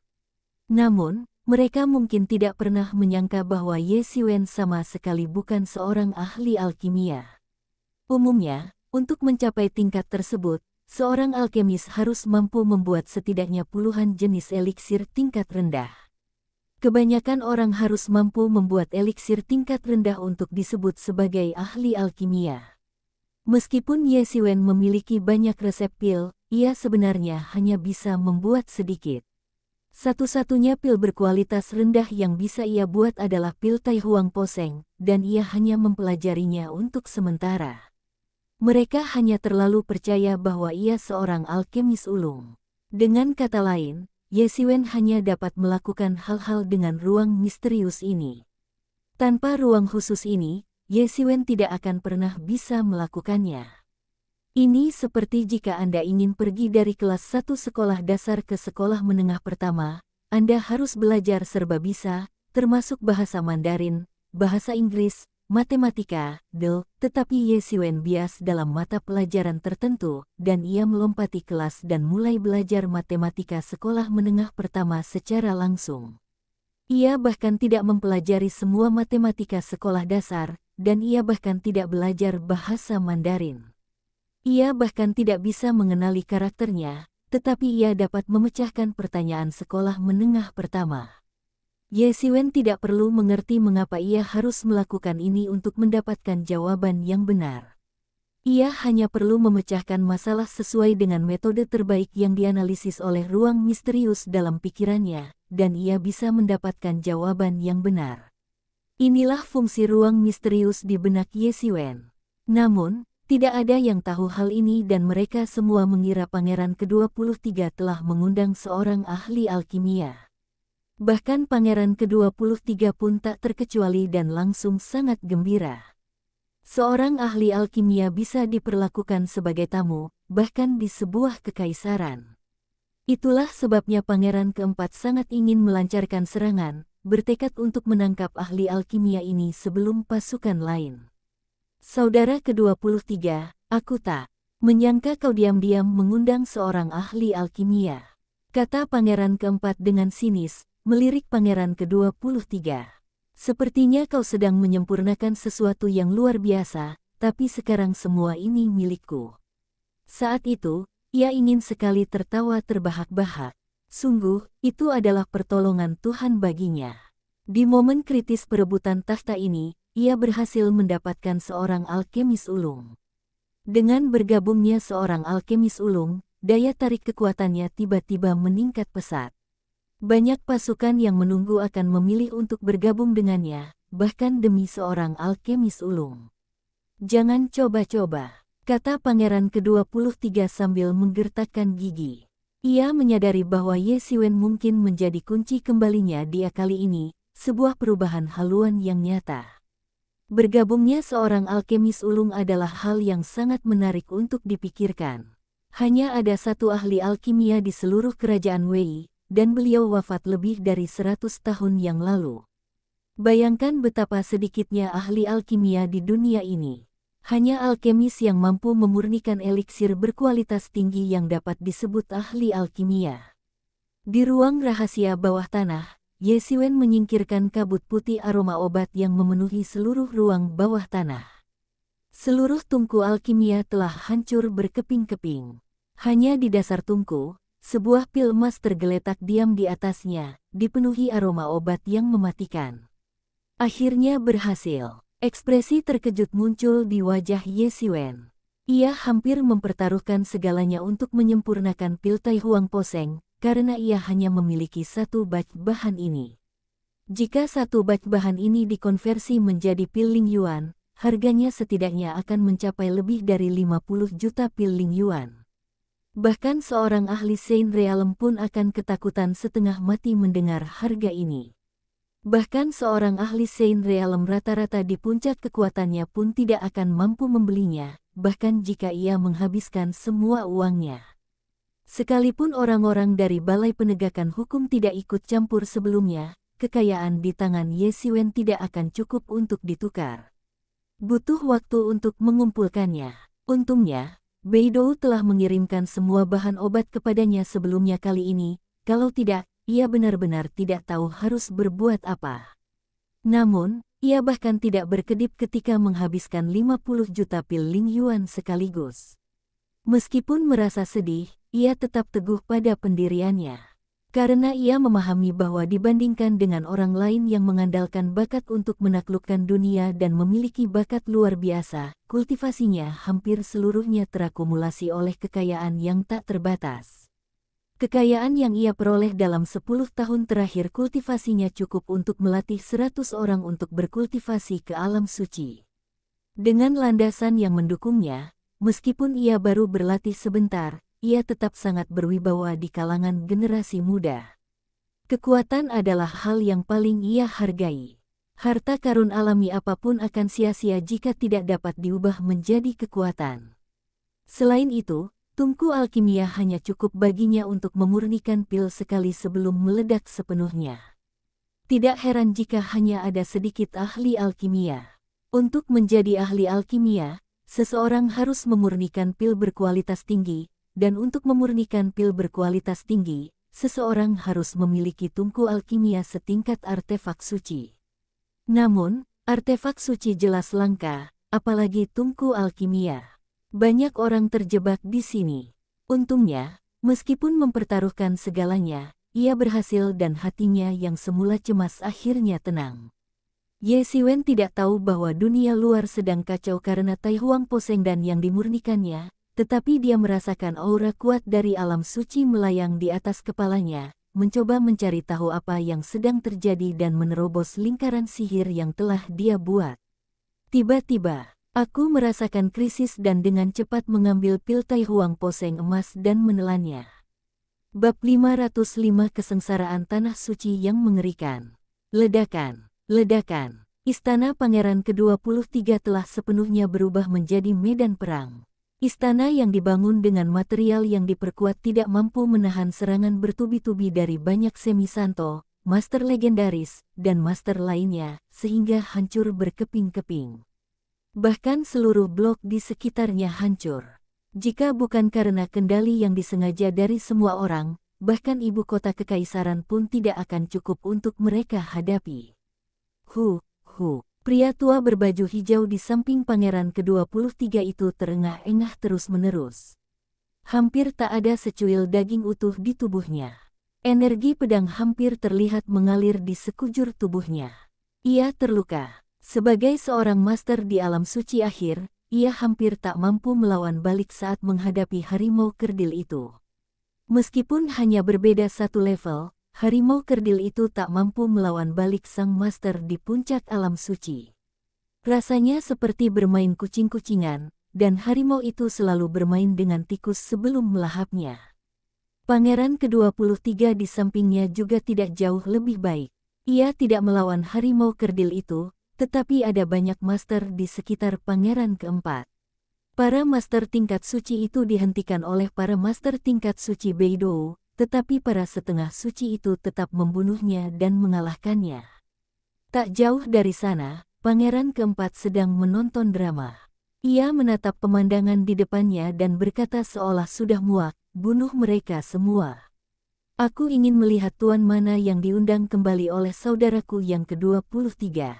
Namun, mereka mungkin tidak pernah menyangka bahwa Ye Xiwen sama sekali bukan seorang ahli alkimia. Umumnya, untuk mencapai tingkat tersebut, seorang alkemis harus mampu membuat setidaknya puluhan jenis eliksir tingkat rendah. Kebanyakan orang harus mampu membuat eliksir tingkat rendah untuk disebut sebagai ahli alkimia. Meskipun Ye Xiwen memiliki banyak resep pil, ia sebenarnya hanya bisa membuat sedikit. Satu-satunya pil berkualitas rendah yang bisa ia buat adalah pil Tai Huang Poseng, dan ia hanya mempelajarinya untuk sementara. Mereka hanya terlalu percaya bahwa ia seorang alkemis ulung. Dengan kata lain, Ye Xiwen hanya dapat melakukan hal-hal dengan ruang misterius ini. Tanpa ruang khusus ini, Ye Xiwen tidak akan pernah bisa melakukannya. Ini seperti jika Anda ingin pergi dari kelas 1 sekolah dasar ke sekolah menengah pertama, Anda harus belajar serba bisa, termasuk bahasa Mandarin, bahasa Inggris, matematika, tetapi Ye Xiwen bias dalam mata pelajaran tertentu, dan ia melompati kelas dan mulai belajar matematika sekolah menengah pertama secara langsung. Ia bahkan tidak mempelajari semua matematika sekolah dasar, dan ia bahkan tidak belajar bahasa Mandarin. Ia bahkan tidak bisa mengenali karakternya, tetapi ia dapat memecahkan pertanyaan sekolah menengah pertama. Ye Xiwen tidak perlu mengerti mengapa ia harus melakukan ini untuk mendapatkan jawaban yang benar. Ia hanya perlu memecahkan masalah sesuai dengan metode terbaik yang dianalisis oleh ruang misterius dalam pikirannya, dan ia bisa mendapatkan jawaban yang benar. Inilah fungsi ruang misterius di benak Ye Xiwen. Namun, tidak ada yang tahu hal ini dan mereka semua mengira pangeran ke-23 telah mengundang seorang ahli alkimia. Bahkan pangeran ke-23 pun tak terkecuali dan langsung sangat gembira. Seorang ahli alkimia bisa diperlakukan sebagai tamu, bahkan di sebuah kekaisaran. Itulah sebabnya pangeran keempat sangat ingin melancarkan serangan, bertekad untuk menangkap ahli alkimia ini sebelum pasukan lain. Saudara ke-23, aku tak menyangka kau diam-diam mengundang seorang ahli alkimia, kata pangeran keempat dengan sinis, melirik pangeran ke-23. Sepertinya kau sedang menyempurnakan sesuatu yang luar biasa, tapi sekarang semua ini milikku. Saat itu, ia ingin sekali tertawa terbahak-bahak. Sungguh, itu adalah pertolongan Tuhan baginya. Di momen kritis perebutan takhta ini, ia berhasil mendapatkan seorang alkemis ulung. Dengan bergabungnya seorang alkemis ulung, daya tarik kekuatannya tiba-tiba meningkat pesat. Banyak pasukan yang menunggu akan memilih untuk bergabung dengannya, bahkan demi seorang alkemis ulung. Jangan coba-coba, kata Pangeran ke-23 sambil menggertakkan gigi. Ia menyadari bahwa Ye Xiwen mungkin menjadi kunci kembalinya dia kali ini, sebuah perubahan haluan yang nyata. Bergabungnya seorang alkemis ulung adalah hal yang sangat menarik untuk dipikirkan. Hanya ada satu ahli alkimia di seluruh kerajaan Wei, dan beliau wafat lebih dari 100 tahun yang lalu. Bayangkan betapa sedikitnya ahli alkimia di dunia ini. Hanya alkemis yang mampu memurnikan eliksir berkualitas tinggi yang dapat disebut ahli alkimia. Di ruang rahasia bawah tanah, Ye Xiwen menyingkirkan kabut putih aroma obat yang memenuhi seluruh ruang bawah tanah. Seluruh tungku alkimia telah hancur berkeping-keping. Hanya di dasar tungku, sebuah pil emas tergeletak diam di atasnya, dipenuhi aroma obat yang mematikan. Akhirnya berhasil. Ekspresi terkejut muncul di wajah Ye Xiwen. Ia hampir mempertaruhkan segalanya untuk menyempurnakan pil Tai Huang Poseng, karena ia hanya memiliki satu batch bahan ini. Jika satu batch bahan ini dikonversi menjadi pil Ling Yuan, harganya setidaknya akan mencapai lebih dari 50 juta pil Ling Yuan. Bahkan seorang ahli Saint Realm pun akan ketakutan setengah mati mendengar harga ini. Bahkan seorang ahli Saint Realm rata-rata di puncak kekuatannya pun tidak akan mampu membelinya, bahkan jika ia menghabiskan semua uangnya. Sekalipun orang-orang dari Balai Penegakan Hukum tidak ikut campur sebelumnya, kekayaan di tangan Ye Xiwen tidak akan cukup untuk ditukar. Butuh waktu untuk mengumpulkannya. Untungnya, Beidou telah mengirimkan semua bahan obat kepadanya sebelumnya kali ini, kalau tidak, ia benar-benar tidak tahu harus berbuat apa. Namun, ia bahkan tidak berkedip ketika menghabiskan 50 juta pil Ling Yuan sekaligus. Meskipun merasa sedih, ia tetap teguh pada pendiriannya. Karena ia memahami bahwa dibandingkan dengan orang lain yang mengandalkan bakat untuk menaklukkan dunia dan memiliki bakat luar biasa, kultivasinya hampir seluruhnya terakumulasi oleh kekayaan yang tak terbatas. Kekayaan yang ia peroleh dalam 10 tahun terakhir kultivasinya cukup untuk melatih 100 orang untuk berkultivasi ke alam suci. Dengan landasan yang mendukungnya, meskipun ia baru berlatih sebentar, ia tetap sangat berwibawa di kalangan generasi muda. Kekuatan adalah hal yang paling ia hargai. Harta karun alami apapun akan sia-sia jika tidak dapat diubah menjadi kekuatan. Selain itu, tungku alkimia hanya cukup baginya untuk memurnikan pil sekali sebelum meledak sepenuhnya. Tidak heran jika hanya ada sedikit ahli alkimia. Untuk menjadi ahli alkimia, seseorang harus memurnikan pil berkualitas tinggi, dan untuk memurnikan pil berkualitas tinggi, seseorang harus memiliki tungku alkimia setingkat artefak suci. Namun, artefak suci jelas langka, apalagi tungku alkimia. Banyak orang terjebak di sini. Untungnya, meskipun mempertaruhkan segalanya, ia berhasil dan hatinya yang semula cemas akhirnya tenang. Ye Xiwen tidak tahu bahwa dunia luar sedang kacau karena Tai Huang Poseng dan yang dimurnikannya, tetapi dia merasakan aura kuat dari alam suci melayang di atas kepalanya, mencoba mencari tahu apa yang sedang terjadi dan menerobos lingkaran sihir yang telah dia buat. Tiba-tiba, aku merasakan krisis dan dengan cepat mengambil pil Tai Huang Poseng emas dan menelannya. Bab 505 Kesengsaraan Tanah Suci yang Mengerikan. Ledakan. Ledakan. Istana Pangeran ke-23 telah sepenuhnya berubah menjadi medan perang. Istana yang dibangun dengan material yang diperkuat tidak mampu menahan serangan bertubi-tubi dari banyak semisanto, master legendaris, dan master lainnya, sehingga hancur berkeping-keping. Bahkan seluruh blok di sekitarnya hancur. Jika bukan karena kendali yang disengaja dari semua orang, bahkan ibu kota kekaisaran pun tidak akan cukup untuk mereka hadapi. Pria tua berbaju hijau di samping Pangeran ke-23 itu terengah-engah terus-menerus. Hampir tak ada secuil daging utuh di tubuhnya. Energi pedang hampir terlihat mengalir di sekujur tubuhnya. Ia terluka. Sebagai seorang master di alam suci akhir, ia hampir tak mampu melawan balik saat menghadapi harimau kerdil itu. Meskipun hanya berbeda satu level, harimau kerdil itu tak mampu melawan balik sang master di puncak alam suci. Rasanya seperti bermain kucing-kucingan, dan harimau itu selalu bermain dengan tikus sebelum melahapnya. Pangeran ke-23 di sampingnya juga tidak jauh lebih baik. Ia tidak melawan harimau kerdil itu, tetapi ada banyak master di sekitar pangeran keempat. Para master tingkat suci itu dihentikan oleh para master tingkat suci Beidou, tetapi para setengah suci itu tetap membunuhnya dan mengalahkannya. Tak jauh dari sana, pangeran keempat sedang menonton drama. Ia menatap pemandangan di depannya dan berkata seolah sudah muak, bunuh mereka semua. Aku ingin melihat tuan mana yang diundang kembali oleh saudaraku yang ke-23.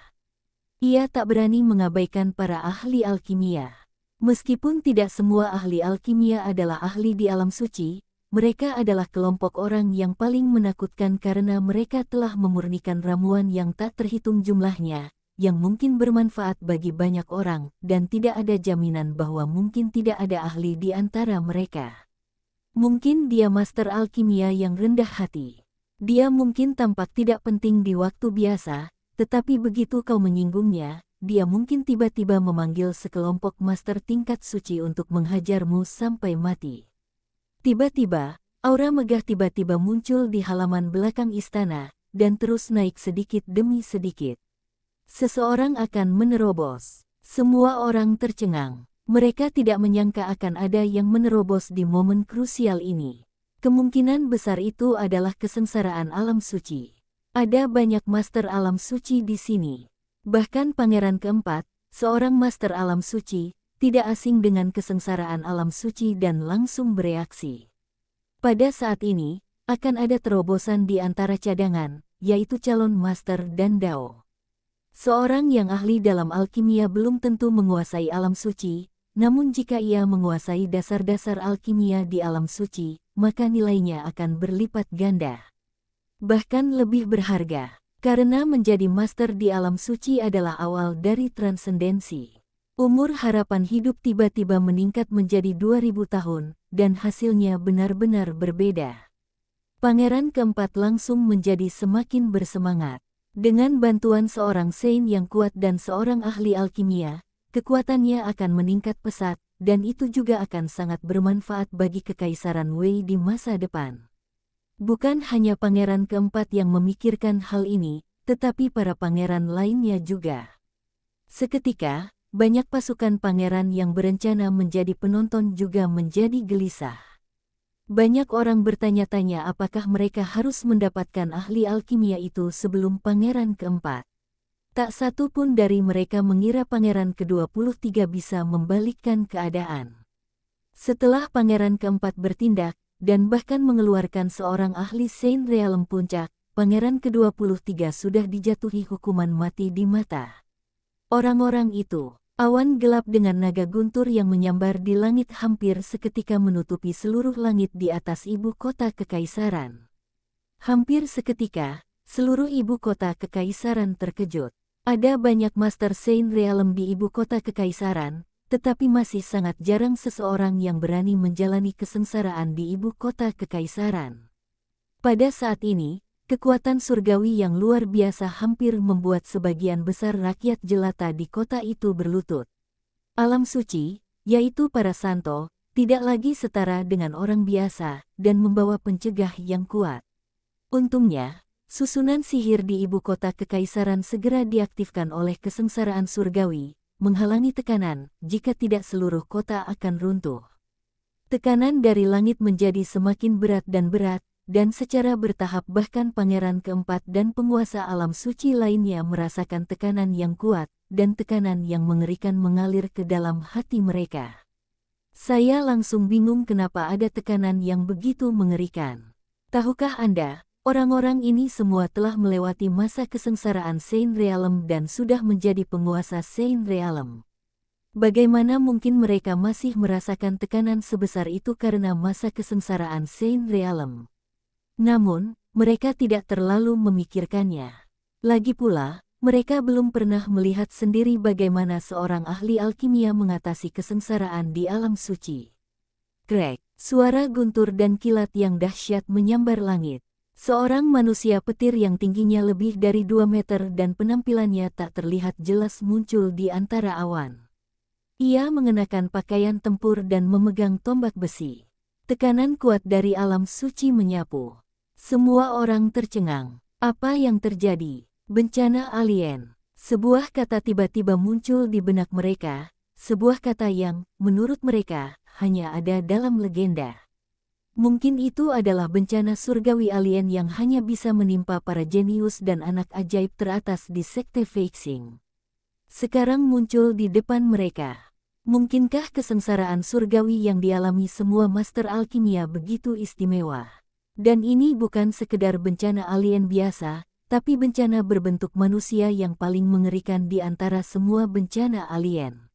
Ia tak berani mengabaikan para ahli alkimia. Meskipun tidak semua ahli alkimia adalah ahli di alam suci, mereka adalah kelompok orang yang paling menakutkan karena mereka telah memurnikan ramuan yang tak terhitung jumlahnya, yang mungkin bermanfaat bagi banyak orang, dan tidak ada jaminan bahwa mungkin tidak ada ahli di antara mereka. Mungkin dia master alkimia yang rendah hati. Dia mungkin tampak tidak penting di waktu biasa, tetapi begitu kau menyinggungnya, dia mungkin tiba-tiba memanggil sekelompok master tingkat suci untuk menghajarmu sampai mati. Tiba-tiba, aura megah tiba-tiba muncul di halaman belakang istana, dan terus naik sedikit demi sedikit. Seseorang akan menerobos. Semua orang tercengang. Mereka tidak menyangka akan ada yang menerobos di momen krusial ini. Kemungkinan besar itu adalah kesengsaraan alam suci. Ada banyak master alam suci di sini. Bahkan pangeran keempat, seorang master alam suci, tidak asing dengan kesengsaraan alam suci dan langsung bereaksi. Pada saat ini, akan ada terobosan di antara cadangan, yaitu calon master dan dao. Seorang yang ahli dalam alkimia belum tentu menguasai alam suci, namun jika ia menguasai dasar-dasar alkimia di alam suci, maka nilainya akan berlipat ganda. Bahkan lebih berharga, karena menjadi master di alam suci adalah awal dari transendensi. Umur harapan hidup tiba-tiba meningkat menjadi 2000 tahun, dan hasilnya benar-benar berbeda. Pangeran keempat langsung menjadi semakin bersemangat. Dengan bantuan seorang Saint yang kuat dan seorang ahli alkimia, kekuatannya akan meningkat pesat, dan itu juga akan sangat bermanfaat bagi kekaisaran Wei di masa depan. Bukan hanya pangeran keempat yang memikirkan hal ini, tetapi para pangeran lainnya juga. Seketika, banyak pasukan pangeran yang berencana menjadi penonton juga menjadi gelisah. Banyak orang bertanya-tanya apakah mereka harus mendapatkan ahli alkimia itu sebelum pangeran keempat. Tak satu pun dari mereka mengira pangeran ke-23 bisa membalikkan keadaan. Setelah pangeran keempat bertindak, dan bahkan mengeluarkan seorang ahli Saint Realm puncak, pangeran ke-23 sudah dijatuhi hukuman mati di mata. Orang-orang itu, awan gelap dengan naga guntur yang menyambar di langit hampir seketika menutupi seluruh langit di atas ibu kota kekaisaran. Hampir seketika, seluruh ibu kota kekaisaran terkejut. Ada banyak Master Saint Realm di ibu kota kekaisaran, tetapi masih sangat jarang seseorang yang berani menjalani kesengsaraan di ibu kota kekaisaran. Pada saat ini, kekuatan surgawi yang luar biasa hampir membuat sebagian besar rakyat jelata di kota itu berlutut. Alam suci, yaitu para santo, tidak lagi setara dengan orang biasa dan membawa pencegah yang kuat. Untungnya, susunan sihir di ibu kota kekaisaran segera diaktifkan oleh kesengsaraan surgawi, menghalangi tekanan, jika tidak seluruh kota akan runtuh. Tekanan dari langit menjadi semakin berat, dan secara bertahap bahkan pangeran keempat dan penguasa alam suci lainnya merasakan tekanan yang kuat, dan tekanan yang mengerikan mengalir ke dalam hati mereka. Saya langsung bingung kenapa ada tekanan yang begitu mengerikan. Tahukah Anda, orang-orang ini semua telah melewati masa kesengsaraan Saint Realm dan sudah menjadi penguasa Saint Realm. Bagaimana mungkin mereka masih merasakan tekanan sebesar itu karena masa kesengsaraan Saint Realm? Namun, mereka tidak terlalu memikirkannya. Lagi pula, mereka belum pernah melihat sendiri bagaimana seorang ahli alkimia mengatasi kesengsaraan di alam suci. Krek, suara guntur dan kilat yang dahsyat menyambar langit. Seorang manusia petir yang tingginya lebih dari 2 meter dan penampilannya tak terlihat jelas muncul di antara awan. Ia mengenakan pakaian tempur dan memegang tombak besi. Tekanan kuat dari alam suci menyapu. Semua orang tercengang. Apa yang terjadi? Bencana alien. Sebuah kata tiba-tiba muncul di benak mereka. Sebuah kata yang, menurut mereka, hanya ada dalam legenda. Mungkin itu adalah bencana surgawi alien yang hanya bisa menimpa para jenius dan anak ajaib teratas di sekte Feixing. Sekarang muncul di depan mereka. Mungkinkah kesengsaraan surgawi yang dialami semua master alkimia begitu istimewa? Dan ini bukan sekedar bencana alien biasa, tapi bencana berbentuk manusia yang paling mengerikan di antara semua bencana alien.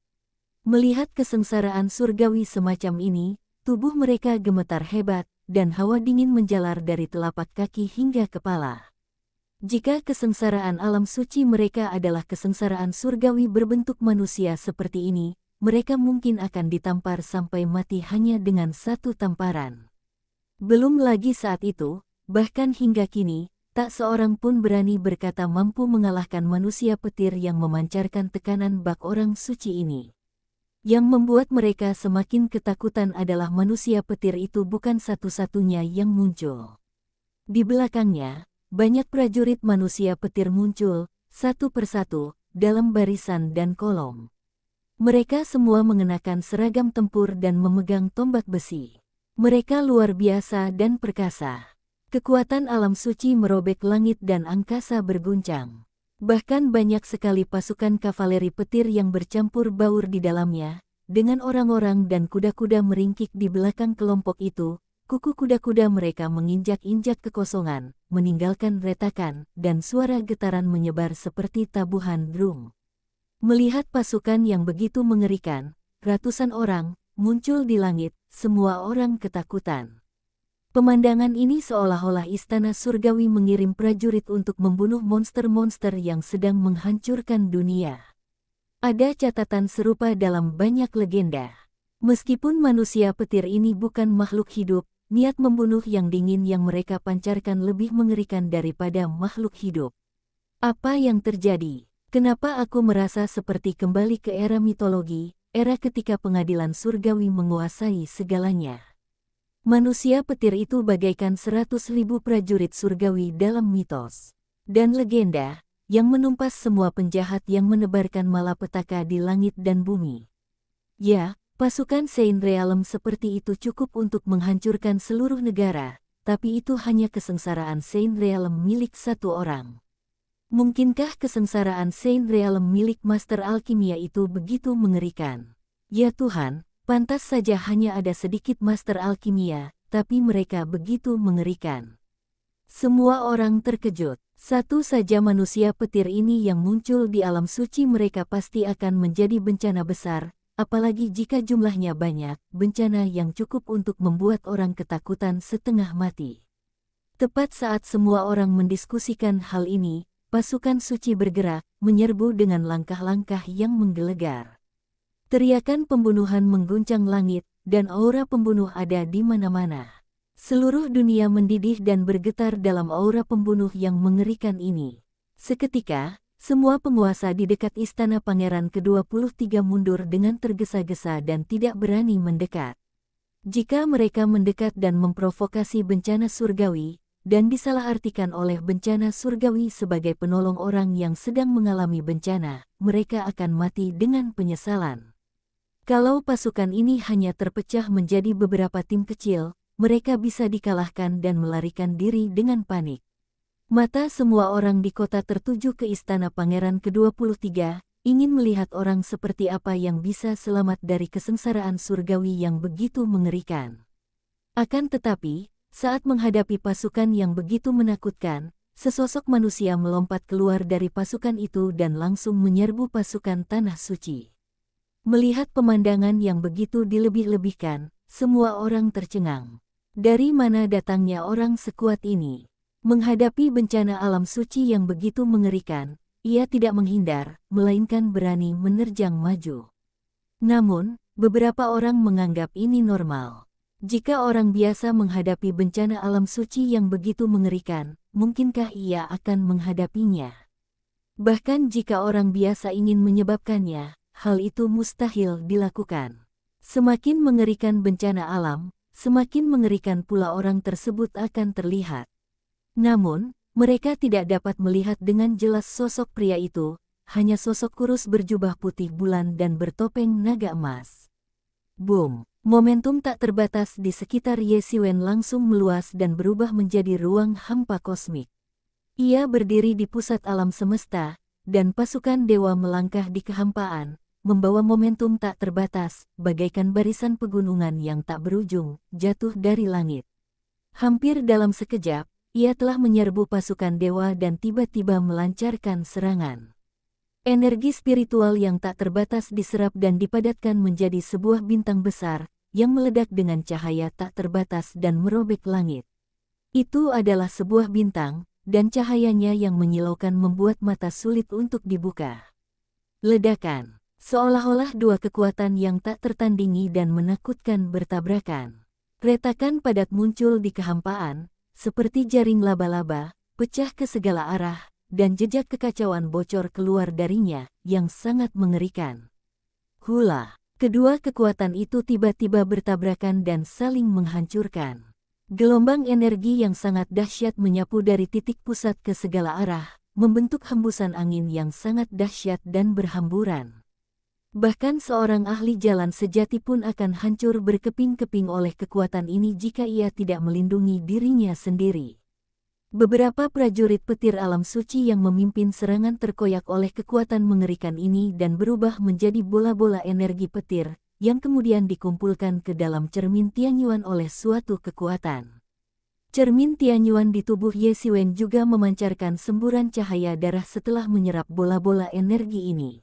Melihat kesengsaraan surgawi semacam ini, tubuh mereka gemetar hebat, dan hawa dingin menjalar dari telapak kaki hingga kepala. Jika kesengsaraan alam suci mereka adalah kesengsaraan surgawi berbentuk manusia seperti ini, mereka mungkin akan ditampar sampai mati hanya dengan satu tamparan. Belum lagi saat itu, bahkan hingga kini, tak seorang pun berani berkata mampu mengalahkan manusia petir yang memancarkan tekanan bak orang suci ini. Yang membuat mereka semakin ketakutan adalah manusia petir itu bukan satu-satunya yang muncul. Di belakangnya, banyak prajurit manusia petir muncul, satu persatu, dalam barisan dan kolom. Mereka semua mengenakan seragam tempur dan memegang tombak besi. Mereka luar biasa dan perkasa. Kekuatan alam suci merobek langit dan angkasa berguncang. Bahkan banyak sekali pasukan kavaleri petir yang bercampur baur di dalamnya, dengan orang-orang dan kuda-kuda meringkik di belakang kelompok itu, kuku kuda-kuda mereka menginjak-injak kekosongan, meninggalkan retakan, dan suara getaran menyebar seperti tabuhan drum. Melihat pasukan yang begitu mengerikan, ratusan orang muncul di langit, semua orang ketakutan. Pemandangan ini seolah-olah istana surgawi mengirim prajurit untuk membunuh monster-monster yang sedang menghancurkan dunia. Ada catatan serupa dalam banyak legenda. Meskipun manusia petir ini bukan makhluk hidup, niat membunuh yang dingin yang mereka pancarkan lebih mengerikan daripada makhluk hidup. Apa yang terjadi? Kenapa aku merasa seperti kembali ke era mitologi, era ketika pengadilan surgawi menguasai segalanya? Manusia petir itu bagaikan 100.000 prajurit surgawi dalam mitos dan legenda, yang menumpas semua penjahat yang menebarkan malapetaka di langit dan bumi. Ya, pasukan Saint Realm seperti itu cukup untuk menghancurkan seluruh negara, tapi itu hanya kesengsaraan Saint Realm milik satu orang. Mungkinkah kesengsaraan Saint Realm milik Master Alkimia itu begitu mengerikan? Ya Tuhan, pantas saja hanya ada sedikit master alkimia, tapi mereka begitu mengerikan. Semua orang terkejut. Satu saja manusia petir ini yang muncul di alam suci mereka pasti akan menjadi bencana besar, apalagi jika jumlahnya banyak, bencana yang cukup untuk membuat orang ketakutan setengah mati. Tepat saat semua orang mendiskusikan hal ini, pasukan suci bergerak, menyerbu dengan langkah-langkah yang menggelegar. Teriakan pembunuhan mengguncang langit, dan aura pembunuh ada di mana-mana. Seluruh dunia mendidih dan bergetar dalam aura pembunuh yang mengerikan ini. Seketika, semua penguasa di dekat istana Pangeran ke-23 mundur dengan tergesa-gesa dan tidak berani mendekat. Jika mereka mendekat dan memprovokasi bencana surgawi, dan disalahartikan oleh bencana surgawi sebagai penolong orang yang sedang mengalami bencana, mereka akan mati dengan penyesalan. Kalau pasukan ini hanya terpecah menjadi beberapa tim kecil, mereka bisa dikalahkan dan melarikan diri dengan panik. Mata semua orang di kota tertuju ke istana Pangeran ke-23, ingin melihat orang seperti apa yang bisa selamat dari kesengsaraan surgawi yang begitu mengerikan. Akan tetapi, saat menghadapi pasukan yang begitu menakutkan, sesosok manusia melompat keluar dari pasukan itu dan langsung menyerbu pasukan Tanah Suci. Melihat pemandangan yang begitu dilebih-lebihkan, semua orang tercengang. Dari mana datangnya orang sekuat ini? Menghadapi bencana alam suci yang begitu mengerikan, ia tidak menghindar, melainkan berani menerjang maju. Namun, beberapa orang menganggap ini normal. Jika orang biasa menghadapi bencana alam suci yang begitu mengerikan, mungkinkah ia akan menghadapinya? Bahkan jika orang biasa ingin menyebabkannya, hal itu mustahil dilakukan. Semakin mengerikan bencana alam, semakin mengerikan pula orang tersebut akan terlihat. Namun, mereka tidak dapat melihat dengan jelas sosok pria itu, hanya sosok kurus berjubah putih bulan dan bertopeng naga emas. Boom! Momentum tak terbatas di sekitar Ye Xiwen langsung meluas dan berubah menjadi ruang hampa kosmik. Ia berdiri di pusat alam semesta, dan pasukan dewa melangkah di kehampaan, membawa momentum tak terbatas, bagaikan barisan pegunungan yang tak berujung, jatuh dari langit. Hampir dalam sekejap, ia telah menyerbu pasukan dewa dan tiba-tiba melancarkan serangan. Energi spiritual yang tak terbatas diserap dan dipadatkan menjadi sebuah bintang besar, yang meledak dengan cahaya tak terbatas dan merobek langit. Itu adalah sebuah bintang, dan cahayanya yang menyilaukan membuat mata sulit untuk dibuka. Ledakan, seolah-olah dua kekuatan yang tak tertandingi dan menakutkan bertabrakan. Retakan padat muncul di kehampaan, seperti jaring laba-laba, pecah ke segala arah, dan jejak kekacauan bocor keluar darinya, yang sangat mengerikan. Hula, kedua kekuatan itu tiba-tiba bertabrakan dan saling menghancurkan. Gelombang energi yang sangat dahsyat menyapu dari titik pusat ke segala arah, membentuk hembusan angin yang sangat dahsyat dan berhamburan. Bahkan seorang ahli jalan sejati pun akan hancur berkeping-keping oleh kekuatan ini jika ia tidak melindungi dirinya sendiri. Beberapa prajurit petir alam suci yang memimpin serangan terkoyak oleh kekuatan mengerikan ini dan berubah menjadi bola-bola energi petir, yang kemudian dikumpulkan ke dalam cermin Tianyuan oleh suatu kekuatan. Cermin Tianyuan di tubuh Ye Xiwen juga memancarkan semburan cahaya darah setelah menyerap bola-bola energi ini.